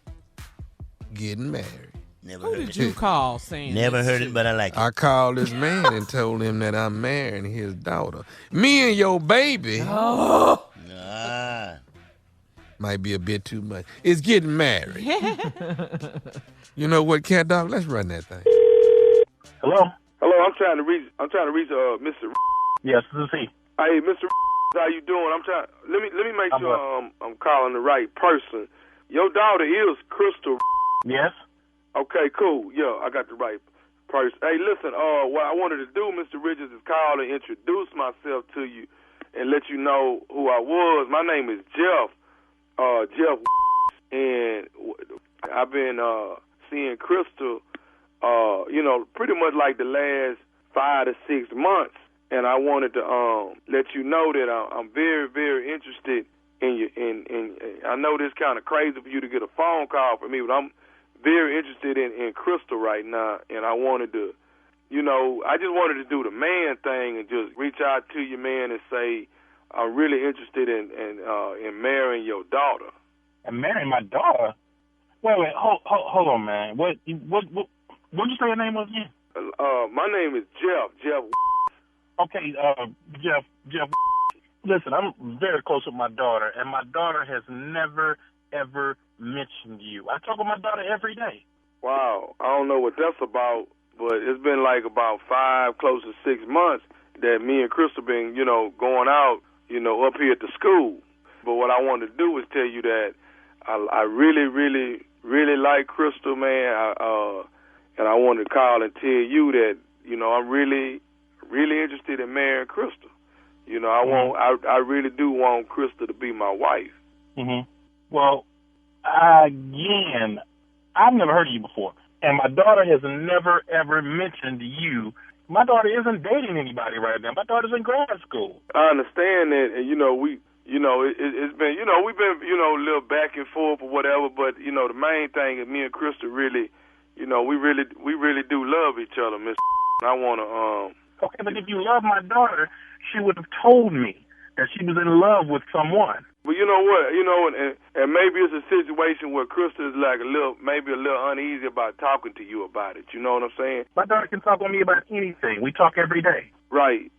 getting married. Never Who heard did it. you call saying Never this heard shit? it, but I like it. I called this man and told him that I'm marrying his daughter. Me and your baby Ah, might be a bit too much. It's getting married. You know what, Cat Dog? Let's run that thing. Hello, I'm trying to reach Mr. Yes, this is he. Hey, Mr. How you doing? Let me make sure I'm calling the right person. Your daughter is Crystal. Yes. Okay, cool. Yeah, I got the right person. Hey, listen, what I wanted to do, Mr. Richards, is call and introduce myself to you and let you know who I was. My name is Jeff. Jeff, and I've been seeing Crystal, pretty much like the last 5 to 6 months. And I wanted to let you know that I'm very, very interested in you. And I know this kind of crazy for you to get a phone call from me, but I'm very interested in Crystal right now. And I wanted to, I just wanted to do the man thing and just reach out to you, man, and say I'm really interested in marrying your daughter. And marrying my daughter? Wait, hold on, man. What did you say your name was again? My name is Jeff. Jeff. Okay, Jeff, listen, I'm very close with my daughter, and my daughter has never, ever mentioned you. I talk with my daughter every day. Wow, I don't know what that's about, but it's been like about 5, close to 6 months that me and Crystal been, going out, up here at the school. But what I wanted to do was tell you that I really, really, really like Crystal, man, and I wanted to call and tell you that, I'm really interested in marrying Crystal. I really do want Crystal to be my wife. Mm-hmm. Well, again, I've never heard of you before, and my daughter has never, ever mentioned you. My daughter isn't dating anybody right now. My daughter's in grad school. I understand that, and it's been, we've been, a little back and forth or whatever, but the main thing is me and Crystal really, we really do love each other, Miss. I want to Okay, but if you love my daughter, she would have told me that she was in love with someone. But you know what? And maybe it's a situation where Crystal is like maybe a little uneasy about talking to you about it. You know what I'm saying? My daughter can talk with me about anything. We talk every day. Right.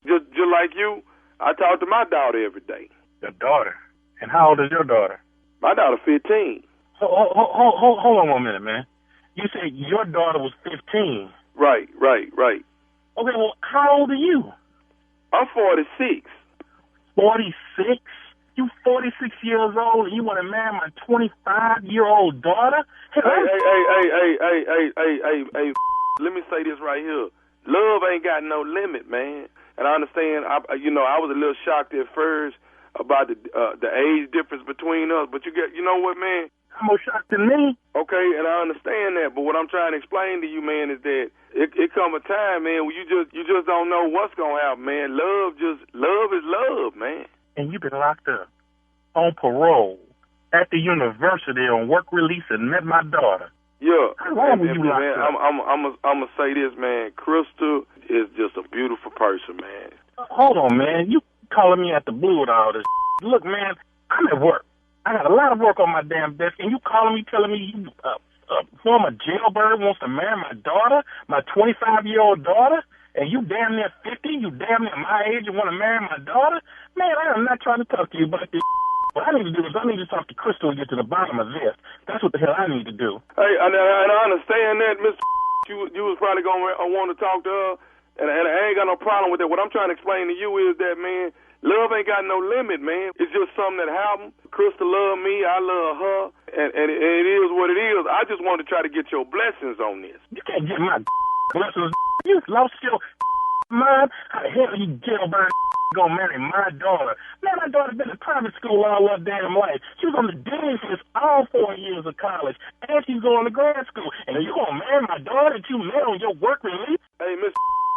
Just like you, I talk to my daughter every day. Your daughter? And how old is your daughter? My daughter 15. Hold on 1 minute, man. You said your daughter was 15. Right. Okay, well, how old are you? I'm 46. 46? You 46 years old and you want to marry my 25-year-old daughter? Hey, let me say this right here. Love ain't got no limit, man. And I understand, I was a little shocked at first about the age difference between us, but you know what, man? I'm more shocked than me. Okay, and I understand that, but what I'm trying to explain to you, man, is that it come a time, man, where you just don't know what's gonna happen, man. Love is love, man. And you've been locked up on parole at the university on work release and met my daughter. Yeah. How long were you locked up? I'm gonna say this, man. Crystal is just a beautiful person, man. Hold on, man. You calling me at the blue with all this? Look, man, I'm at work. I got a lot of work on my damn desk, and you calling me, telling me you former jailbird wants to marry my daughter, my 25-year-old daughter, and you damn near 50, you damn near my age and want to marry my daughter? Man, I am not trying to talk to you about this. What I need to do is I need to talk to Crystal and get to the bottom of this. That's what the hell I need to do. Hey, and I understand that, Mr. You was probably going to want to talk to her, and I ain't got no problem with that. What I'm trying to explain to you is that, man, love ain't got no limit, man. It's just something that happened. Crystal love me, I love her, and it is what it is. I just want to try to get your blessings on this. You can't get my blessings. You lost your mind. How the hell you jailbird gonna marry my daughter? Man, my daughter's been in private school all her damn life. She was on the dean's list all 4 years of college, and she's going to grad school. And you gonna marry my daughter that you met on your work release? Hey, Miss,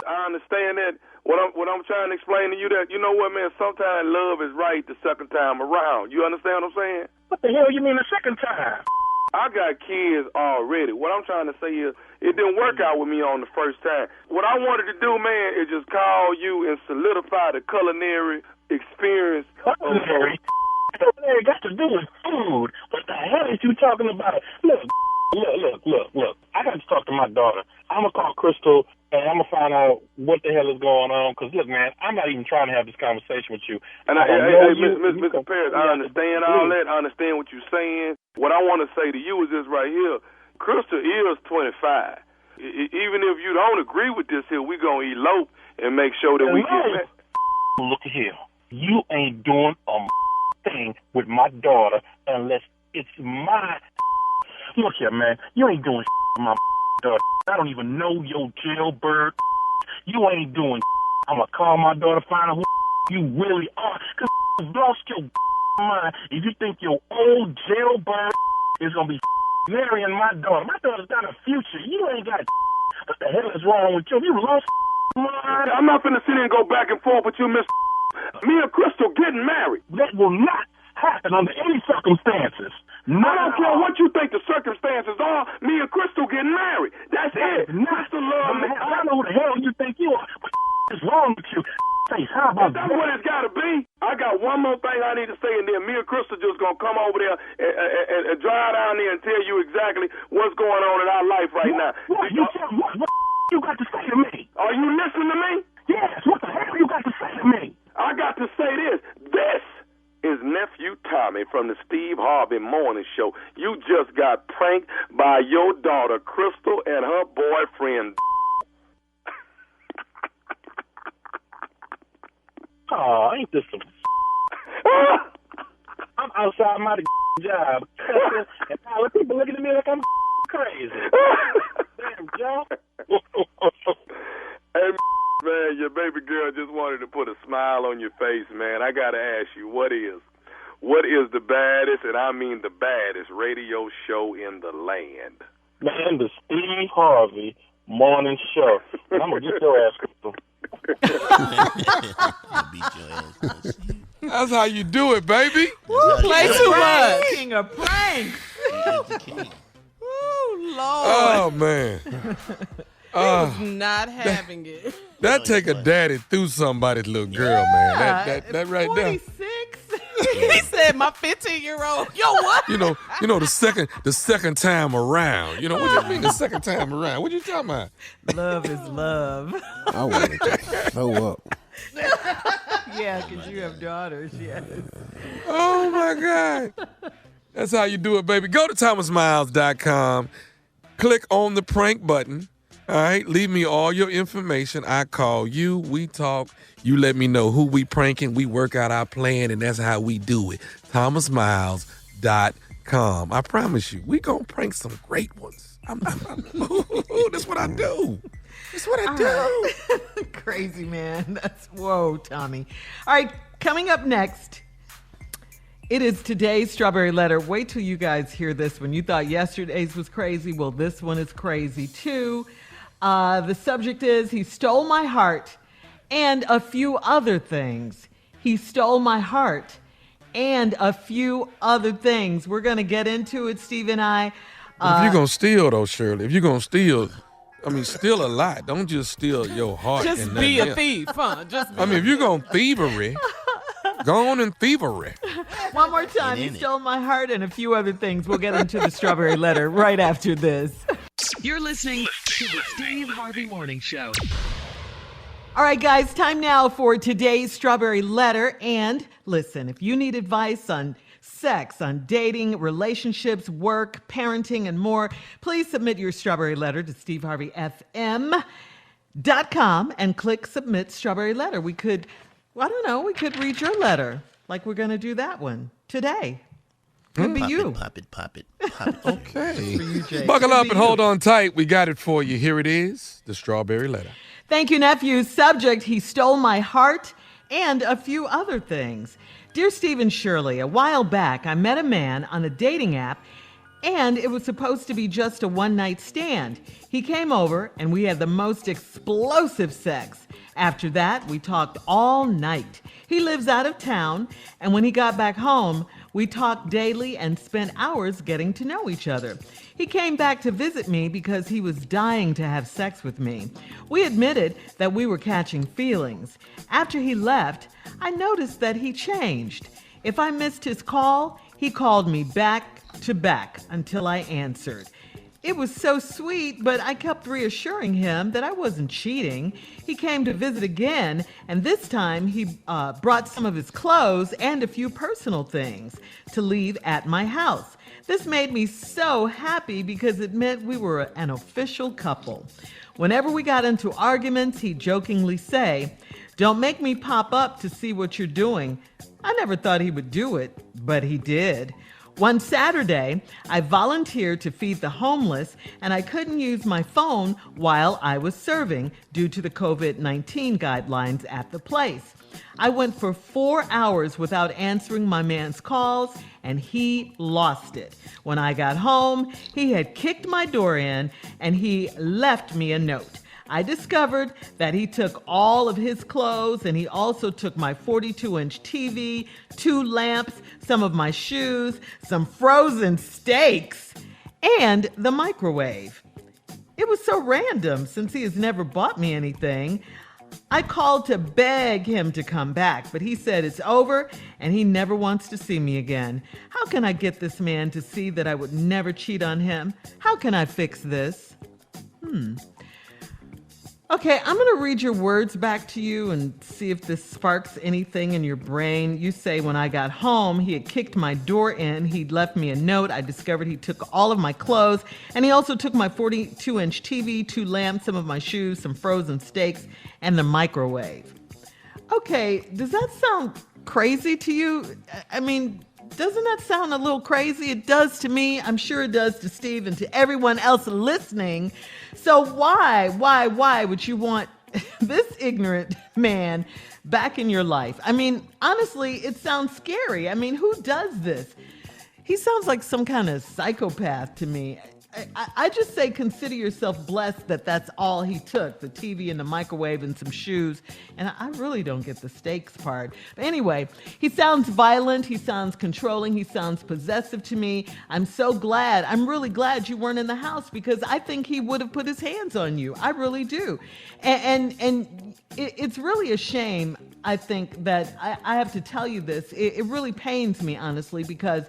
I understand that. What I'm trying to explain to you that, you know what, man, sometimes love is right the second time around. You understand what I'm saying? What the hell you mean the second time? I got kids already. What I'm trying to say is it didn't work out with me on the first time. What I wanted to do, man, is just call you and solidify the culinary experience. Culinary got to do with food. What the hell is you talking about? Look, Look. I got to talk to my daughter. I'm going to call Crystal, and I'm going to find out what the hell is going on. Because, look, man, I'm not even trying to have this conversation with you. And Mr. Paris, I understand all that. I understand what you're saying. What I want to say to you is this right here. Crystal is 25. Even if you don't agree with this here, we're going to elope and make sure that we get back. Look here. You ain't doing a thing with my daughter unless it's my... Look here, man. You ain't doing with my daughter. I don't even know your jailbird. You ain't doing I'm going to call my daughter, find out who you really are. Because you've lost your mind if you think your old jailbird is going to be marrying my daughter. My daughter's got a future. You ain't got What the hell is wrong with you? You lost mind. I'm not going to sit here and go back and forth with you, Miss. Me and Crystal getting married. That will not happen under any circumstances. No. I don't care what you think the circumstances are. Me and Crystal getting married. That's it. Crystal love me. I know who the hell you think you are. What is wrong with you? How about that's what it's got to be. I got one more thing I need to say, and then me and Crystal just going to come over there and drive down there and tell you exactly what's going on in our life right now. What you got to say to me? Are you listening to me? Yes. What the hell you got to say to me? I got to say this. This is Nephew Tommy from the Steve Harvey Morning Show. You just got pranked by your daughter, Crystal, and her boyfriend. Oh, ain't this some I'm outside my job. And all the people looking at me like I'm crazy. Damn, Joe. Hey, man, your baby girl just wanted to put a smile on your face, man. I got to ask you, what is the baddest, and I mean the baddest, radio show in the land? Man, the Steve Harvey Morning Show. And I'm going to get your ass, Crystal. That's how you do it, baby. Woo, play too much. King of pranks. Ooh, Lord. Oh, man. He was not having it. That take a daddy through somebody's little girl, man. That right 26. He said, my 15-year-old. Yo, what? there. You know, the second time around. You know, what do you mean the second time around? What you talking about? Love is love. I wanted to throw up. Yeah, because you have daughters, yes. Oh, my God. That's how you do it, baby. Go to thomasmiles.com. Click on the prank button. All right, leave me all your information. I call you, we talk, you let me know who we pranking, we work out our plan, and that's how we do it. thomasmiles.com. I promise you, we gonna prank some great ones. That's what I do. That's what I do. Right. Crazy, man. Whoa, Tommy. All right, coming up next, it is today's Strawberry Letter. Wait till you guys hear this one. You thought yesterday's was crazy. Well, this one is crazy, too. The subject is, he stole my heart and a few other things. He stole my heart and a few other things. We're going to get into it, Steve and I. If you're going to steal, though, Shirley, if you're going to steal, steal a lot. Don't just steal your heart. Just be a thief, huh? If you're going to thievery, go on and thievery. One more time, he stole my heart and a few other things. We'll get into the Strawberry Letter right after this. You're listening to the Steve Harvey Morning Show. All right, guys, time now for today's Strawberry Letter. And listen, if you need advice on sex, on dating, relationships, work, parenting, and more, please submit your Strawberry Letter to steveharveyfm.com and click Submit Strawberry Letter. We could read your letter, like we're going to do that one today. Could be you. Pop it. Okay. For you, Jay. Buckle up and hold on tight. We got it for you. Here it is, the Strawberry Letter. Thank you, nephew. Subject, he stole my heart and a few other things. Dear Steve and Shirley, a while back, I met a man on a dating app, and it was supposed to be just a one-night stand. He came over, and we had the most explosive sex. After that, we talked all night. He lives out of town, and when he got back home, we talked daily and spent hours getting to know each other. He came back to visit me because he was dying to have sex with me. We admitted that we were catching feelings. After he left, I noticed that he changed. If I missed his call, he called me back to back until I answered. It was so sweet, but I kept reassuring him that I wasn't cheating. He came to visit again, and this time he brought some of his clothes and a few personal things to leave at my house. This made me so happy because it meant we were an official couple. Whenever we got into arguments, he'd jokingly say, "Don't make me pop up to see what you're doing." I never thought he would do it, but he did. One Saturday, I volunteered to feed the homeless, and I couldn't use my phone while I was serving due to the COVID-19 guidelines at the place. I went for 4 hours without answering my man's calls, and he lost it. When I got home, he had kicked my door in, and he left me a note. I discovered that he took all of his clothes, and he also took my 42-inch TV, 2 lamps, some of my shoes, some frozen steaks, and the microwave. It was so random since he has never bought me anything. I called to beg him to come back, but he said it's over and he never wants to see me again. How can I get this man to see that I would never cheat on him? How can I fix this? Okay, I'm going to read your words back to you and see if this sparks anything in your brain. You say, when I got home, he had kicked my door in. He'd left me a note. I discovered he took all of my clothes, and he also took my 42-inch TV, 2 lamps, some of my shoes, some frozen steaks, and the microwave. Okay, does that sound crazy to you? I mean, doesn't that sound a little crazy? It does to me. I'm sure it does to Steve and to everyone else listening. So why would you want this ignorant man back in your life? I mean, honestly, it sounds scary. I mean, who does this? He sounds like some kind of psychopath to me. I just say consider yourself blessed that that's all he took, the TV and the microwave and some shoes. And I really don't get the steaks part. But anyway, he sounds violent. He sounds controlling. He sounds possessive to me. I'm really glad you weren't in the house because I think he would have put his hands on you. I really do. And it's really a shame, I think, that I have to tell you this. It really pains me, honestly, because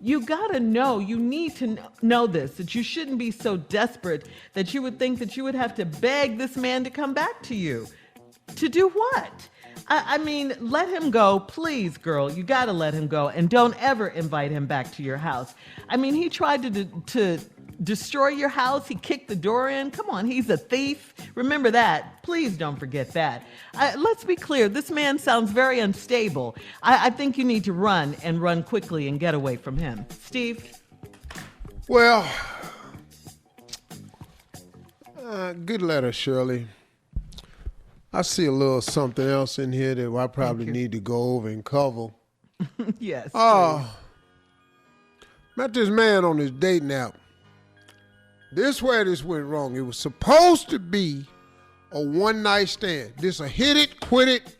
you gotta know, you need to know this, that you shouldn't be so desperate that you would think that you would have to beg this man to come back to you. To do what? I mean, let him go. Please, girl, you gotta let him go. And don't ever invite him back to your house. I mean, he tried to destroy your house. He kicked the door in. Come on, he's a thief. Remember that. Please don't forget that. Let's be clear. This man sounds very unstable. I think you need to run and run quickly and get away from him. Steve? Well, good letter, Shirley. I see a little something else in here that I probably need to go over and cover. Yes. Met this man on his dating app. This where this went wrong. It was supposed to be a one-night stand. This a hit it, quit it,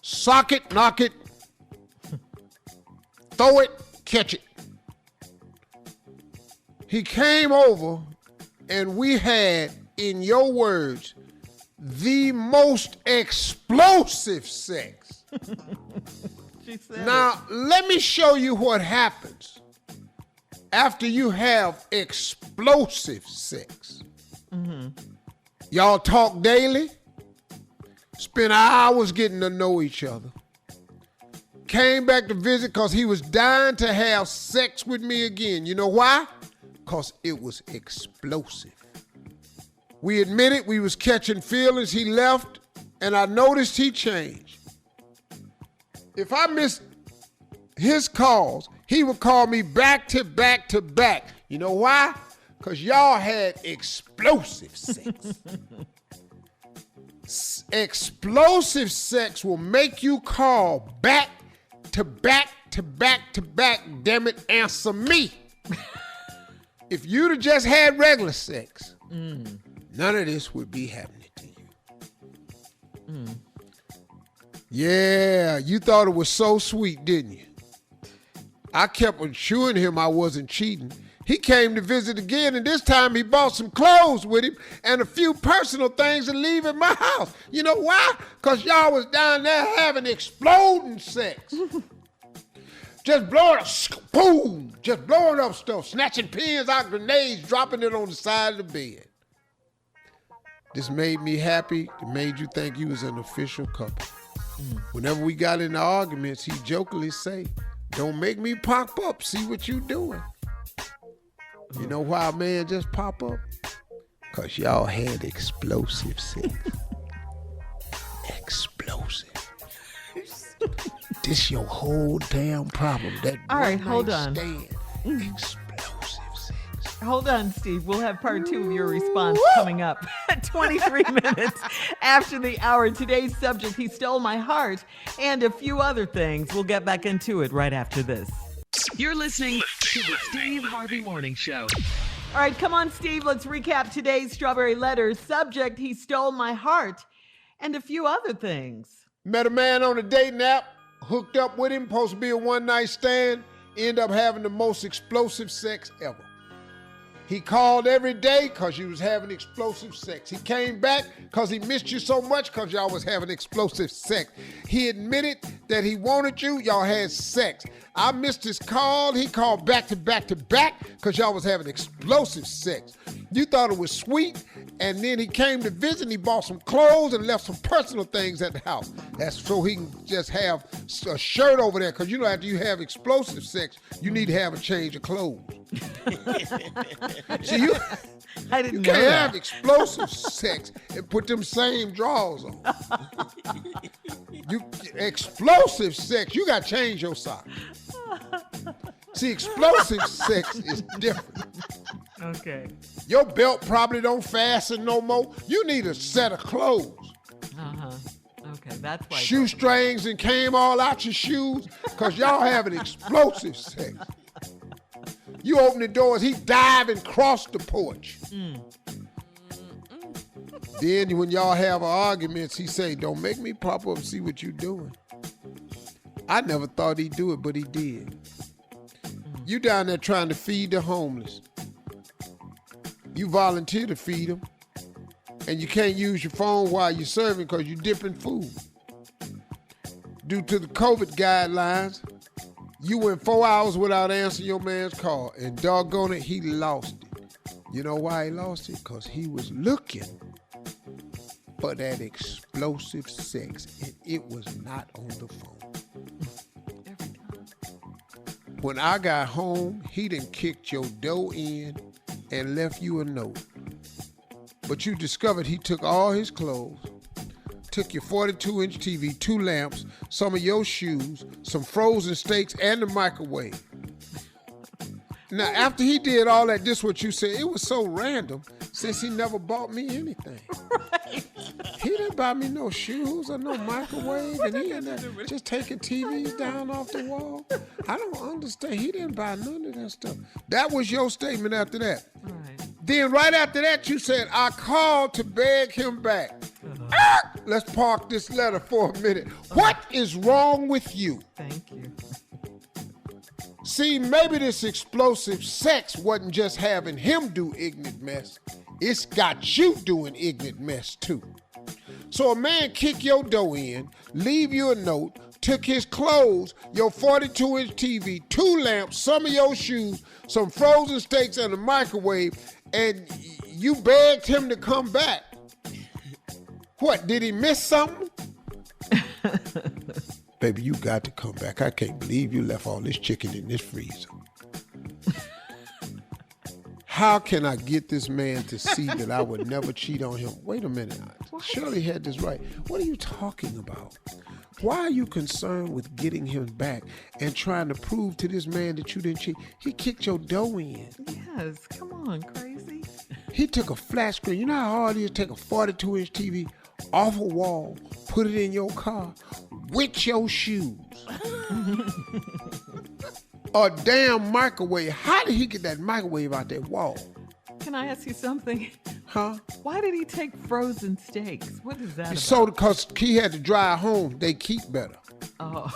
sock it, knock it, throw it, catch it. He came over and we had, in your words, the most explosive sex. She said now, let me show you what happens after you have explosive sex. Y'all talk daily, spend hours getting to know each other. Came back to visit because he was dying to have sex with me again. You know why? Because it was explosive. We admitted we was catching feelings. He left, and I noticed he changed. If I missed his calls, he would call me back to back to back. You know why? Because y'all had explosive sex. Explosive sex will make you call back to back to back to back. Damn it, answer me. If you'd have just had regular sex, none of this would be happening to you. Yeah, you thought it was so sweet, didn't you? I kept assuring him I wasn't cheating. He came to visit again, and this time he bought some clothes with him and a few personal things to leave at my house. You know why? Because y'all was down there having exploding sex. Just blowing up, boom, just blowing up stuff, snatching pins out, grenades, dropping it on the side of the bed. This made me happy. It made you think you was an official couple. Whenever we got into arguments, he jokingly say, don't make me pop up, see what you doing. You know why a man just pop up? Because y'all had explosive sex. Explosive. This your whole damn problem. That all right, hold on. on. Explosive sex. Hold on, Steve. We'll have part 2 of your response coming up at 23 minutes after the hour. Today's subject, he stole my heart, and a few other things. We'll get back into it right after this. You're listening to the Steve Harvey Morning Show. All right, come on, Steve. Let's recap today's Strawberry Letters. Subject, he stole my heart, and a few other things. Met a man on a dating app, hooked up with him, supposed to be a one-night stand, end up having the most explosive sex ever. He called every day because you was having explosive sex. He came back because he missed you so much because y'all was having explosive sex. He admitted that he wanted you, y'all had sex. I missed his call. He called back to back to back because y'all was having explosive sex. You thought it was sweet, and then he came to visit and he bought some clothes and left some personal things at the house. That's so he can just have a shirt over there because you know after you have explosive sex, you need to have a change of clothes. See, you can't have explosive sex and put them same drawers on. Explosive sex, you got to change your socks. See, explosive sex is different. Okay. Your belt probably don't fasten no more. You need a set of clothes. Okay, that's why. Shoestrings and came all out your shoes because y'all having explosive sex. You open the doors, he dive and cross the porch. Then when y'all have arguments, he say, don't make me pop up and see what you doing. I never thought he'd do it, but he did. You down there trying to feed the homeless. You volunteer to feed them, and you can't use your phone while you're serving because you're dipping food. Due to the COVID guidelines, you went 4 hours without answering your man's call, and doggone it, he lost it. You know why he lost it? Because he was looking for that explosive sex, and it was not on the phone. When I got home, he done kicked your door in and left you a note. But you discovered he took all his clothes, took your 42-inch TV, 2 lamps, some of your shoes, some frozen steaks, and the microwave. Now, after he did all that, this is what you said. It was so random since he never bought me anything. Right. He didn't buy me no shoes or no microwave, and he ended up just taking TVs down off the wall. I don't understand. He didn't buy none of that stuff. That was your statement after that. Right. Then right after that, you said, I called to beg him back. Let's park this letter for a minute. What is wrong with you? Thank you. See, maybe this explosive sex wasn't just having him do ignorant mess. It's got you doing ignorant mess too. So a man kick your door in, leave you a note, took his clothes, your 42-inch TV, 2 lamps, some of your shoes, some frozen steaks, and a microwave, and you begged him to come back. What, did he miss something? Baby, you got to come back. I can't believe you left all this chicken in this freezer. How can I get this man to see that I would never cheat on him? Wait a minute. Shirley had this right. What are you talking about? Why are you concerned with getting him back and trying to prove to this man that you didn't cheat? He kicked your dough in. Yes, come on, crazy. He took a flat screen. You know how hard it is to take a 42-inch TV off a wall, put it in your car with your shoes. A damn microwave. How did he get that microwave out that wall? Can I ask you something? Huh? Why did he take frozen steaks? What is that So, about? because he had to drive home, they keep better. Oh.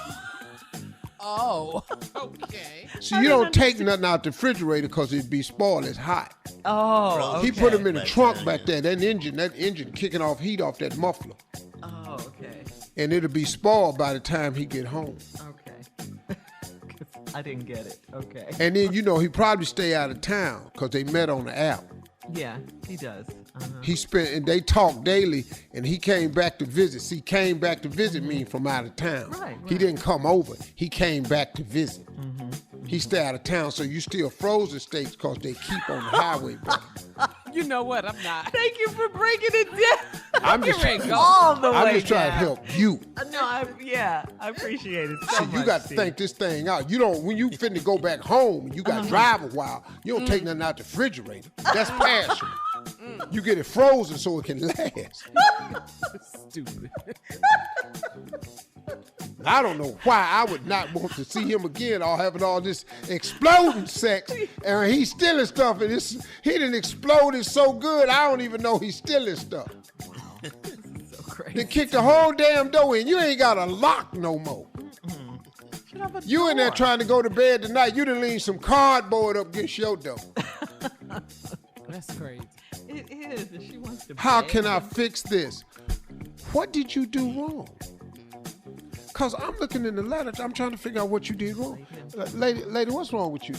Oh, okay. So you don't take nothing out the refrigerator because it'd be spoiled. It's hot. Oh, okay. He put them in the trunk back there. That engine kicking off heat off that muffler. Oh, okay. And it'll be spoiled by the time he get home. Okay. I didn't get it. Okay. And then, he probably stay out of town because they met on the app. Yeah, he does. And they talk daily, and he came back to visit. See, came back to visit mean from out of town. Right. He didn't come over. He came back to visit. He stay out of town, so you still frozen steaks because they keep on the highway, brother. You know what? I'm not. Thank you for breaking it down. I'm just trying to help you. No, I appreciate it so much. You got to think this thing out. You don't, when you finna go back home, you got to drive a while. You don't take nothing out the refrigerator. That's passion. You get it frozen so it can last. Stupid. I don't know why I would not want to see him again, all having all this exploding sex, and he's stealing stuff, and he done exploded so good, I don't even know he's stealing stuff. So crazy. They kicked the whole damn door in. You ain't got a lock no more. You in there trying to go to bed tonight, you done leaned some cardboard up against your door. That's crazy. It is, and she wants to How beg. can I fix this? What did you do wrong? Because I'm looking in the letter, I'm trying to figure out what you did wrong. Lady, what's wrong with you?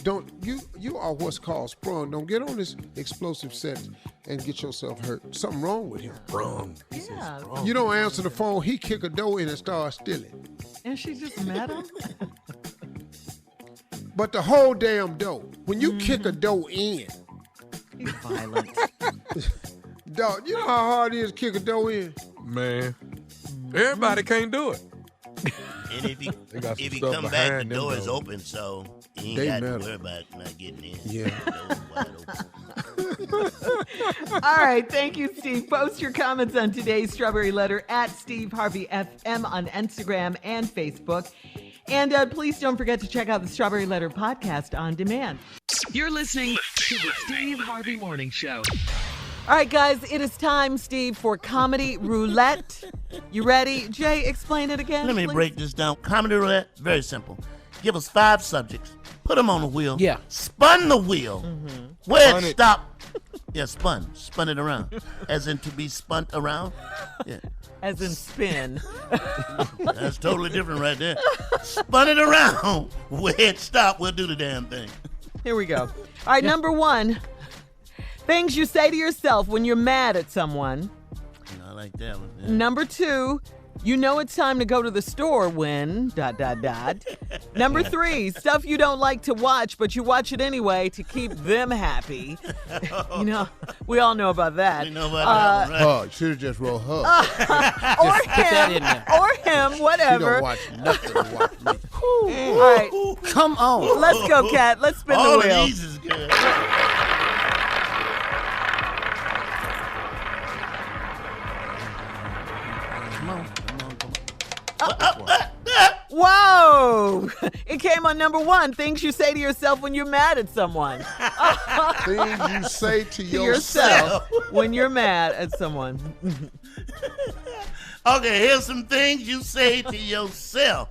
You are what's called sprung. Don't get on this explosive set and get yourself hurt. Something wrong with him. Sprung. Yeah. You don't answer the phone, he kick a door in and start stealing. And she just met him? But the whole damn door, when you kick a door in, he's violent. Dog, you know how hard it is to kick a door in? Man, everybody can't do it. And if he got some come stuff back, behind the them door is doors. open, so he They ain't got metal. to worry about not getting in. Yeah. The door's wide open. All right, thank you, Steve. Post your comments on today's Strawberry Letter at Steve Harvey FM on Instagram and Facebook. And please don't forget to check out the Strawberry Letter podcast on demand. You're listening to the Steve Harvey Morning Show. All right, guys, it is time, Steve, for Comedy Roulette. You ready? Jay, explain it again, Let me please. break this down. Comedy roulette, very simple. Give us 5 subjects. Put them on the wheel. Yeah. Spun the wheel. Where Spun it it. stopped. Yeah, spun. Spun it around. As in to be spun around. Yeah. As in spin. That's totally different right there. Spun it around. Where it stopped, we'll do the damn thing. Here we go. All right, number 1. Things you say to yourself when you're mad at someone. I like that one. Yeah. Number 2, you know it's time to go to the store when ... Number 3, stuff you don't like to watch, but you watch it anyway to keep them happy. You know, we all know about that. You know about that one, right? Oh, should have just wrote her. Or Just put that in there. him, or him, She whatever. don't watch nothing to watch me. All right, Come on. let's go, Kat. Let's spin All the of wheel. these is good. Whoa! It came on number 1. Things you say to yourself when you're mad at someone. Things you say to To yourself. yourself when you're mad at someone. Okay, here's some things you say to yourself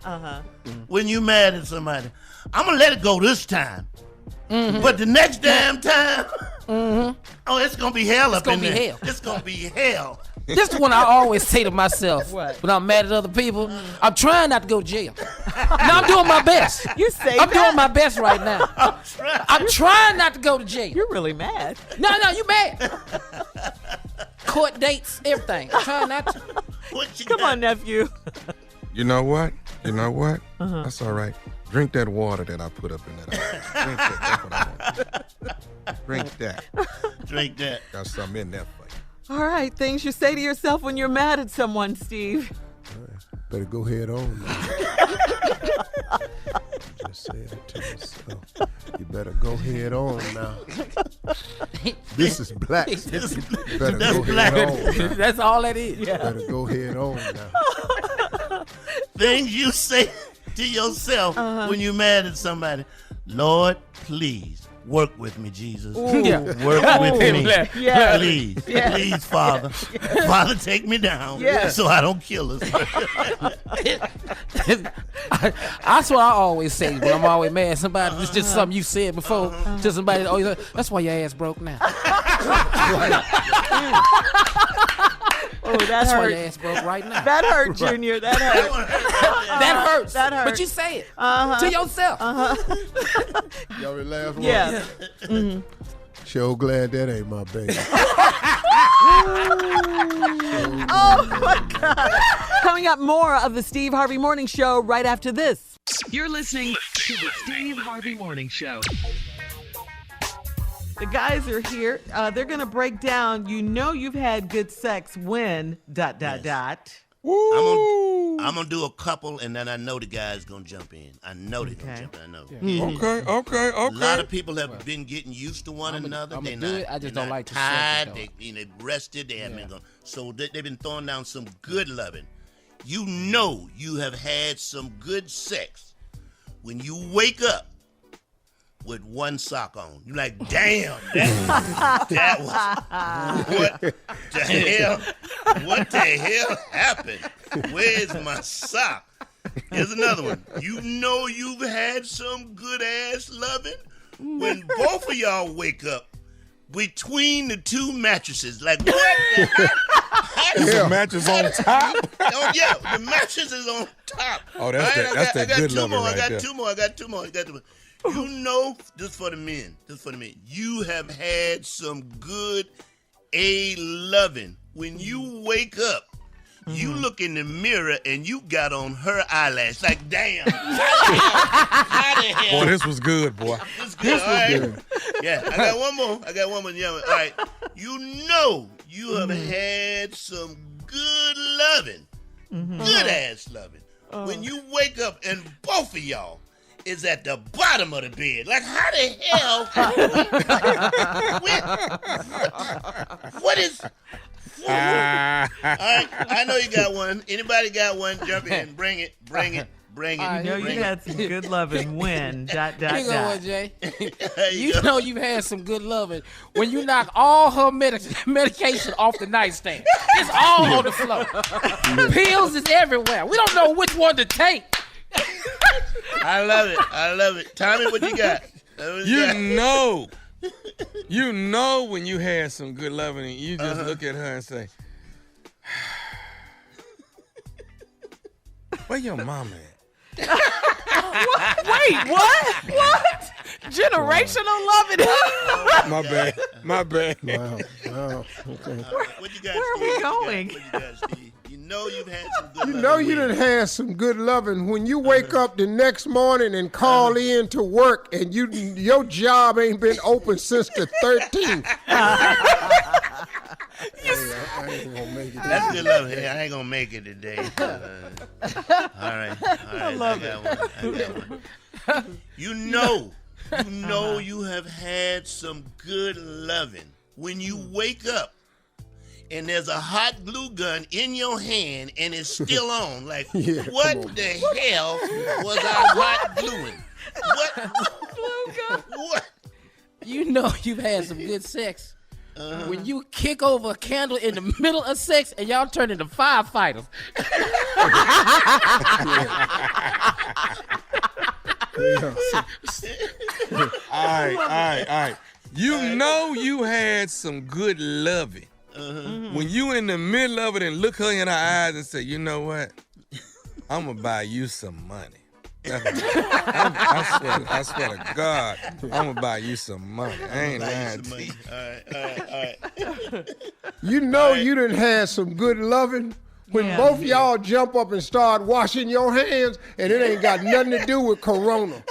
when you mad at somebody. I'm gonna let it go this time, but the next damn time, oh, it's gonna be hell up in gonna be there. hell. It's gonna be hell. This is one I always say to myself What? when I'm mad at other people. I'm trying not to go to jail. No, I'm doing my best. You say I'm that? doing my best right now. I'm trying not to go to jail. You're really mad. No, you mad. Court dates, everything. I'm trying not to. What you Come got? on, nephew. You know what? That's all right. Drink that water that I put up in that. Drink that. That's what I want. Drink that. Drink that. Got something in there for you. All right, things you say to yourself when you're mad at someone, Steve. Better go head on now. Just say it to yourself. You better go head on now. This is black. You better That's go black. head on now. That's all that is. Better go head on now. Things you say to yourself when you're mad at somebody. Lord, please work with me, Jesus. Yeah. Work with me. Yeah. Please. Yeah. Please, Father. Father, take me down Yeah. so I don't kill us. That's what I always say when I'm always mad at somebody. It's just something you said before to somebody. Oh, that's why your ass broke now. Oh, that That's why hurt. your ass broke right now. That hurt, Junior. That hurt. That hurts. That hurt. But you say it to yourself. Y'all ready to laugh? Yeah. Sure glad that ain't my baby. Oh, my God. Coming up, more of the Steve Harvey Morning Show right after this. You're listening to the Steve Harvey Morning Show. The guys are here. They're going to break down, you know you've had good sex when, ... Woo! I'm gonna do a couple, and then I know the guy's gonna jump in. I know they're gonna jump in. I know. Okay. A lot of people have been getting used to one another. I'm do it. I just don't like to tired. shake it, They rested. They haven't been going. So they've been throwing down some good loving. You know you have had some good sex when you wake up with one sock on. You're like, damn, that was what the hell? What the hell happened? Where's my sock? Here's another one. You know you've had some good ass loving when both of y'all wake up between the two mattresses. Like, what the hell? Is the mattress on top? Oh, yeah, the mattress is on top. Oh, that's that good loving right there. I got two more. You know, just for the men, you have had some good loving. When you wake up, you look in the mirror and you got on her eyelash. Like, damn. How the hell? Boy, this was good, boy. This good. All right. Yeah, I got one more. Yeah. All right. You know you have had some good loving. Good ass loving. When you wake up and both of y'all is at the bottom of the bed. Like, how the hell? What is... All right, I know you got one. Anybody got one? Jump in. Bring it. You know you had some good loving when, ... You know what, Jay? You know you've had some good loving when you knock all her medication off the nightstand. It's all on the floor. Pills is everywhere. We don't know which one to take. I love it. Tommy, what you got? You know when you had some good loving and you just look at her and say, where your mama at? Wait, what? Generational loving. My bad. Wow. Okay. What you got, Where are we going? What you got, Steve? You know you've had some good You loving. know you done had some good loving when you wake up the next morning and call in to work and your job ain't been open since the 13th. I ain't gonna make it. That's good loving. Hey, I ain't gonna make it today. All right. I love it. I got one. You know you have had some good loving when you wake up and there's a hot glue gun in your hand and it's still on. Like, what the hell was I hot gluing? What? You know you've had some good sex when you kick over a candle in the middle of sex and y'all turn into firefighters. All right. You know you had some good loving. When you in the middle of it and look her in her eyes and say, you know what? I'm going to buy you some money. I swear to God, I'm going to buy you some money. I ain't lying to you. All right. You know you done had some good loving when both y'all jump up and start washing your hands and it ain't got nothing to do with Corona.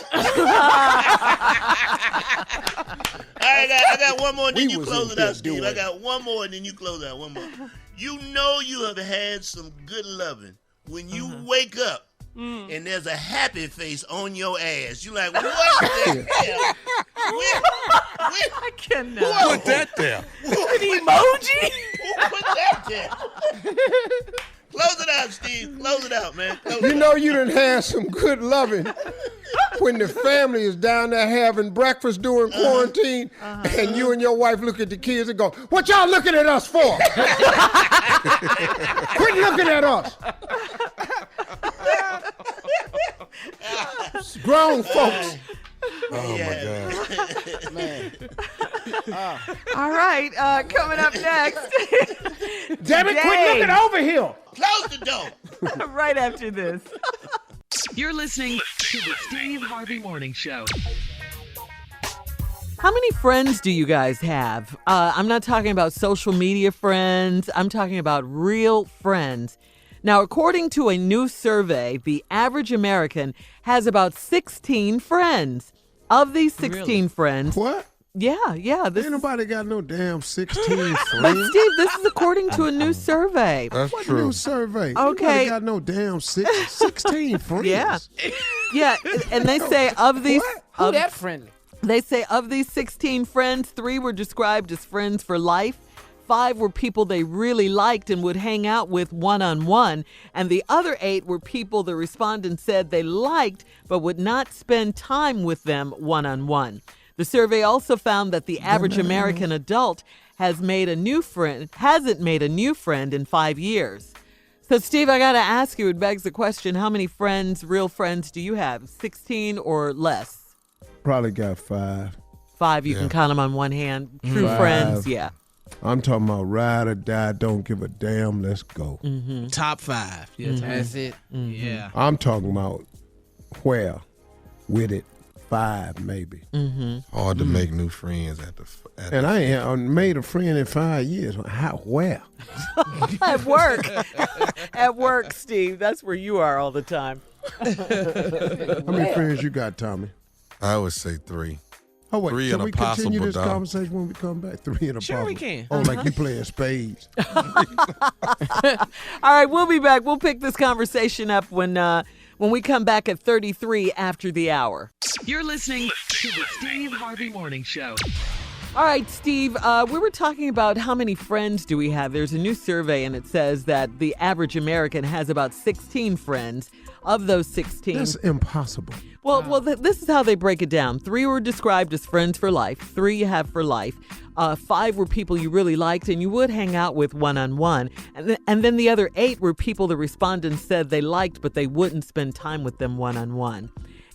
I got one more and then you close it out, Steve. I got one more and then you close it out. One more. You know you have had some good loving when you wake up and there's a happy face on your ass. You like, what the hell? I cannot. Who put that there? An emoji? Who put that there? Close it out, Steve. Close it out, man. You know you done had some good loving when the family is down there having breakfast during quarantine and you and your wife look at the kids and go, what y'all looking at us for? Quit looking at us. Grown folks. Oh, my God. Man. All right, coming up next, Damn it, quit looking over here. Close the door. Right after this. You're listening to the Steve Harvey Morning Show. How many friends do you guys have? I'm not talking about social media friends. I'm talking about real friends. Now, according to a new survey, the average American has about 16 friends. Of these 16 friends. What? Yeah. Ain't nobody got no damn 16 friends. But Steve, this is according to a new survey. That's What true. new survey? Okay. Nobody got no damn 16 friends. Yeah. Yeah, and they say of these... Who that friendly? They say of these 16 friends, 3 were described as friends for life. 5 were people they really liked and would hang out with one-on-one. And the other 8 were people the respondents said they liked but would not spend time with them one-on-one. The survey also found that the average American adult hasn't made a new friend in 5 years. So, Steve, I got to ask you, it begs the question, how many friends, real friends, do you have? 16 or less? Probably got 5. 5, you can count them on one hand. True friends, yeah. I'm talking about ride or die, don't give a damn, let's go. Top 5. Yeah, That's it. Yeah. I'm talking about where, with it, 5 maybe. Hard to make new friends at the. And I ain't made a friend in 5 years. How, where? At work. At work, Steve. That's where you are all the time. How many friends you got, Tommy? I would say 3. Oh, wait, 3 can and a we continue possible this dog. conversation when we come back? 3 and a Sure possible. we can. Oh, like you playing spades. All right, we'll be back. We'll pick this conversation up when we come back at 33 after the hour. You're listening to the Steve Harvey Morning Show. All right, Steve, we were talking about how many friends do we have. There's a new survey, and it says that the average American has about 16 friends. Of those 16... That's impossible. Well, this is how they break it down. 3 were described as friends for life. 3 you have for life. 5 were people you really liked and you would hang out with one-on-one. And then the other 8 were people the respondents said they liked, but they wouldn't spend time with them one-on-one.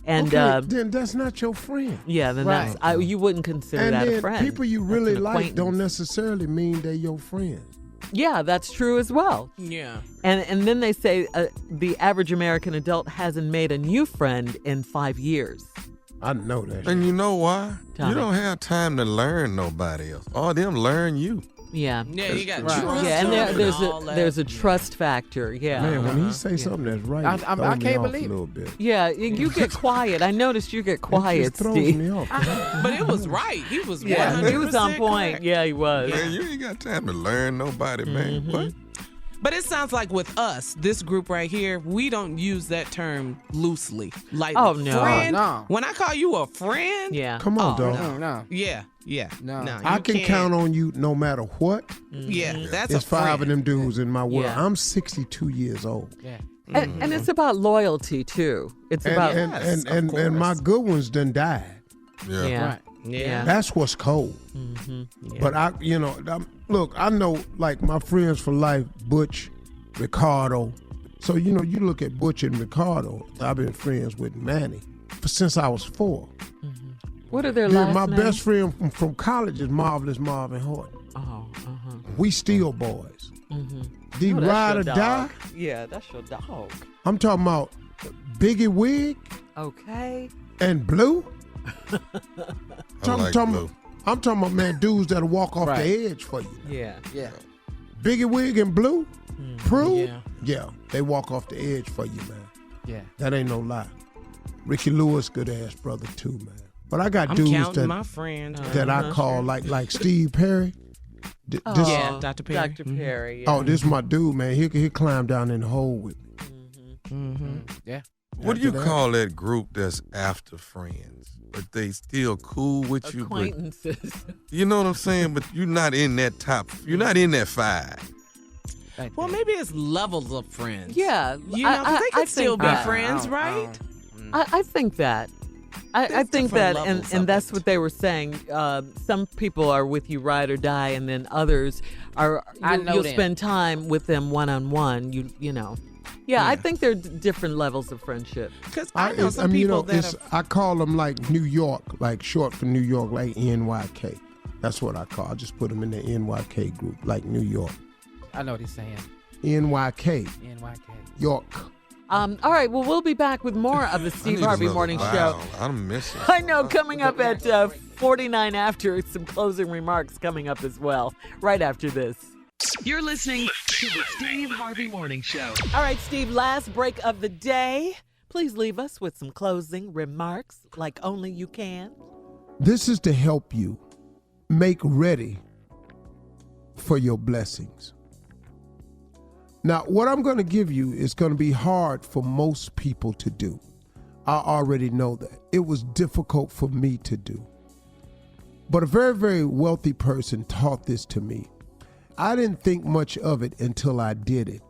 And okay, then that's not your friend. Yeah, then Right. you wouldn't consider And that then a friend. people you That's really an like don't acquaintance. necessarily mean they're your friend. Yeah, that's true as well. Yeah. And then they say the average American adult hasn't made a new friend in 5 years. I know that. And you know why? Tommy. You don't have time to learn nobody else. All them learn you. Yeah. Yeah, you got Right. trust. Yeah, and all that. there's a trust factor. Yeah. Man, when he say something that's right, I it throws me can't off believe a little bit. Yeah, you get quiet. I noticed you get It quiet, just throws Steve. me off. But it was right. He was 100% Yeah, he was on point. correct. Yeah, he was. Man, you ain't got time to learn nobody, man. What? But it sounds like with us, this group right here, we don't use that term loosely. Like, Oh, no. friend, No. when I call you a friend, Yeah. Come on, dog. No. yeah. No. I can count on you no matter what. Yeah, that's There's a 5 friend. of them dudes in my world. Yeah. I'm 62 years old. Yeah. And it's about loyalty too. It's And, about and, Yes, of and my course. good ones done died. Yeah. yeah. Right. Yeah. That's what's cold. But look, I know like my friends for life, Butch, Ricardo. So, you look at Butch and Ricardo. I've been friends with Manny since I was 4. What are their Dude, last my names? best friend from college is Marvelous Marvin Horton. Oh, We still boys. The Oh, that's ride your or dog. die, Yeah, that's your dog. I'm talking about Biggie Wig Okay. and Blue. I like Blue. I'm talking about, man, dudes that'll walk off Right. the edge for you. Yeah. Yeah. Biggie Wig and Blue, Prue, Yeah. they walk off the edge for you, man. Yeah. That ain't no lie. Ricky Lewis, good ass brother too, man. But I got I'm dudes counting that my friend. I call like Steve Perry. This, Yeah, Dr. Perry. Dr. Perry. Yeah. Oh, this is my dude, man. He climb down in the hole with me. Yeah. What do you After that- call that group that's after friends, but they still cool with you? But Acquaintances. you know what I'm saying? But you're not in that top. You're not in that 5. Well, maybe it's levels of friends. Yeah. You know, 'cause they I can still think be that. friends, right? I think that. I There's think different that, levels and of that's it. what they were saying. Some people are with you ride or die, and then others are. I know You'll them. spend time with them one-on-one. You know. Yeah, I think there are different levels of friendship. Because I know some mean, people that have... I call them like New York, like short for New York, like NYK. That's what I call. I just put them in the NYK group, like New York. I know what he's saying. NYK. NYK. York. All right, well, we'll be back with more of the Steve Harvey Morning Show. I'm missing. I know, coming up at 49 after, some closing remarks coming up as well, right after this. You're listening to the Steve Harvey Morning Show. All right, Steve, last break of the day. Please leave us with some closing remarks like only you can. This is to help you make ready for your blessings. Now, what I'm going to give you is going to be hard for most people to do. I already know that. It was difficult for me to do. But a very, very wealthy person taught this to me. I didn't think much of it until I did it.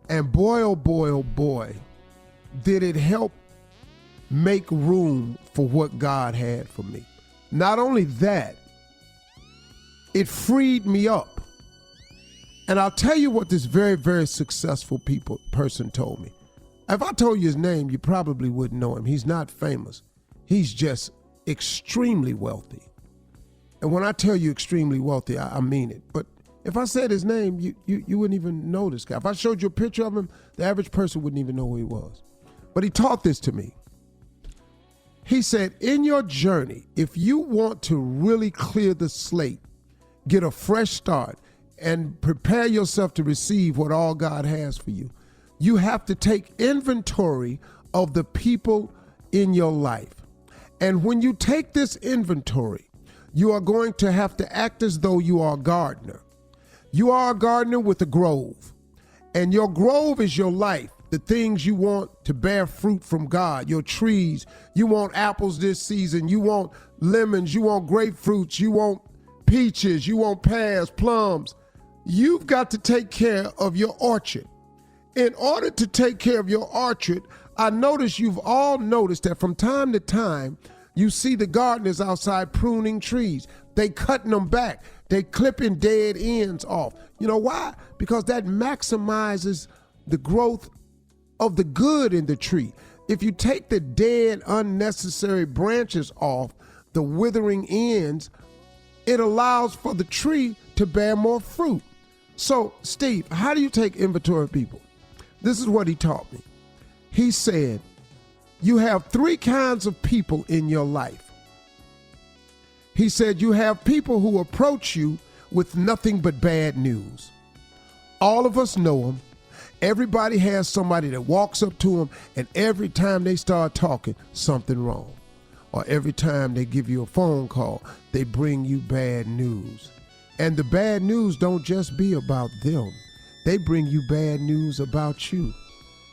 And boy, oh boy, oh boy, did it help make room for what God had for me. Not only that, it freed me up. And I'll tell you what this very, very successful person told me. If I told you his name, you probably wouldn't know him. He's not famous. He's just extremely wealthy. And when I tell you extremely wealthy, I mean it. But if I said his name, you wouldn't even know this guy. If I showed you a picture of him, the average person wouldn't even know who he was. But he taught this to me. He said, in your journey, if you want to really clear the slate, get a fresh start, and prepare yourself to receive what all God has for you, you have to take inventory of the people in your life. And when you take this inventory, you are going to have to act as though you are a gardener. You are a gardener with a grove, and your grove is your life, the things you want to bear fruit from God, your trees. You want apples this season, you want lemons, you want grapefruits, you want peaches, you want pears, plums. You've got to take care of your orchard. In order to take care of your orchard, I notice you've all noticed that from time to time, you see the gardeners outside pruning trees. They cutting them back. They clipping dead ends off. You know why? Because that maximizes the growth of the good in the tree. If you take the dead, unnecessary branches off, the withering ends, it allows for the tree to bear more fruit. So, Steve, how do you take inventory of people? This is what he taught me. He said, you have three kinds of people in your life. He said, you have people who approach you with nothing but bad news. All of us know them. Everybody has somebody that walks up to them, and every time they start talking, something wrong. Or every time they give you a phone call, they bring you bad news. And the bad news don't just be about them. They bring you bad news about you.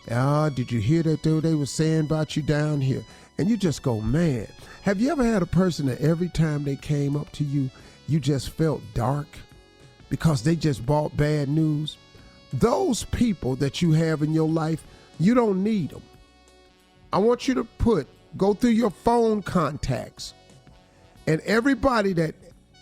Did you hear that though they were saying about you down here? And you just go, man. Have you ever had a person that every time they came up to you, you just felt dark because they just brought bad news? Those people that you have in your life, you don't need them. I want you to go through your phone contacts, and everybody that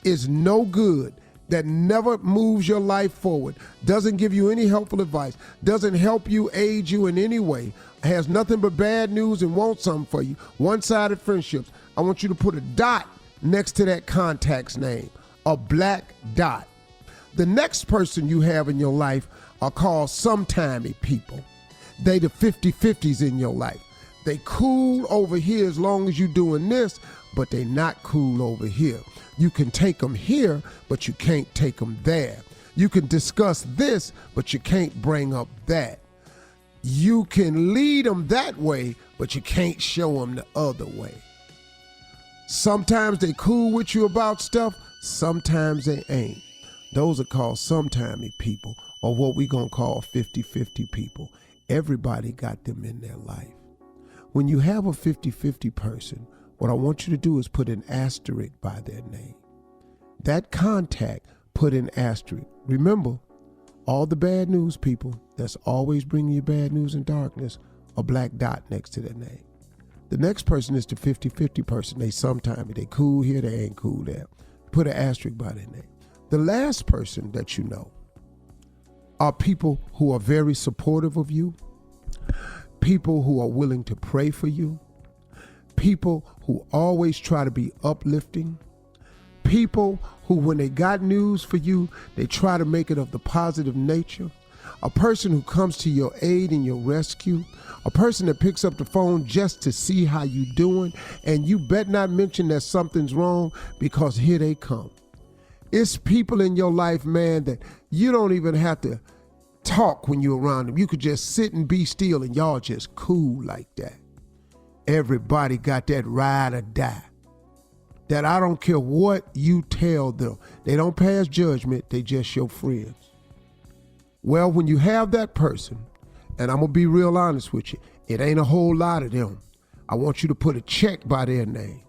is no good, that never moves your life forward, doesn't give you any helpful advice, doesn't help you, aid you in any way, has nothing but bad news and wants something for you, one-sided friendships, I want you to put a dot next to that contact's name, a black dot. The next person you have in your life are called sometimey people. They the 50-50s in your life. They cool over here as long as you're doing this, but they not cool over here. You can take them here, but you can't take them there. You can discuss this, but you can't bring up that. You can lead them that way, but you can't show them the other way. Sometimes they cool with you about stuff, sometimes they ain't. Those are called sometimey people, or what we gonna call 50-50 people. Everybody got them in their life. When you have a 50-50 person, what I want you to do is put an asterisk by their name. That contact, put an asterisk. Remember, all the bad news people that's always bringing you bad news and darkness, a black dot next to their name. The next person is the 50-50 person. They sometime, they cool here, they ain't cool there. Put an asterisk by their name. The last person that you know are people who are very supportive of you, people who are willing to pray for you, people who always try to be uplifting, people who, when they got news for you, they try to make it of the positive nature. A person who comes to your aid and your rescue. A person that picks up the phone just to see how you doing, and you bet not mention that something's wrong, because here they come. It's people in your life, man, that you don't even have to talk when you're around them. You could just sit and be still, and y'all just cool like that. Everybody got that ride or die. That I don't care what you tell them. They don't pass judgment. They just your friends. Well, when you have that person, and I'm going to be real honest with you, it ain't a whole lot of them. I want you to put a check by their name.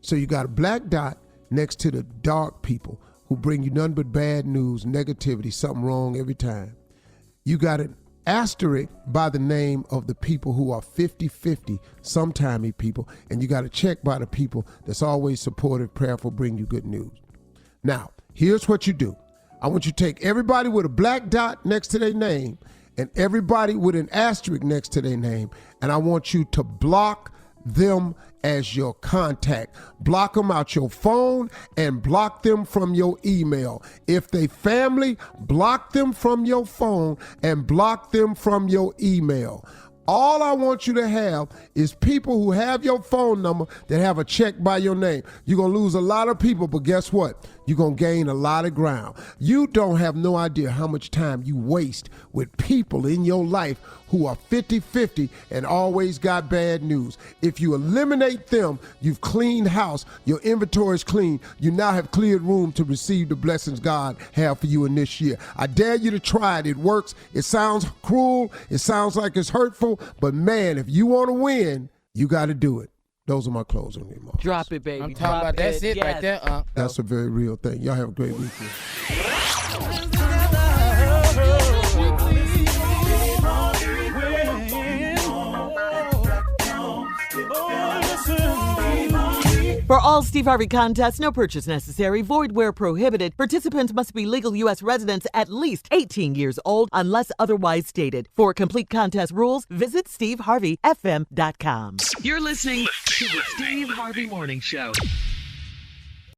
So you got a black dot next to the dark people who bring you nothing but bad news, negativity, something wrong every time. You got an asterisk by the name of the people who are 50-50, sometimey people, and you got a check by the people that's always supportive, prayerful, bring you good news. Now, here's what you do. I want you to take everybody with a black dot next to their name and everybody with an asterisk next to their name, and I want you to block them as your contact. Block them out your phone and block them from your email. If they family, block them from your phone and block them from your email. All I want you to have is people who have your phone number that have a check by your name. You're going to lose a lot of people, but guess what? You're going to gain a lot of ground. You don't have no idea how much time you waste with people in your life who are 50-50 and always got bad news. If you eliminate them, you've cleaned house, your inventory is clean, you now have cleared room to receive the blessings God have for you in this year. I dare you to try it. It works. It sounds cruel. It sounds like it's hurtful, but man, if you want to win, you got to do it. Those are my closing remarks. Drop it, baby. I'm talking about that's it right there. That's a very real thing. Y'all have a great weekend. For all Steve Harvey contests, no purchase necessary, void where prohibited. Participants must be legal U.S. residents at least 18 years old unless otherwise stated. For complete contest rules, visit SteveHarveyFM.com. You're listening to the Steve Harvey Morning Show.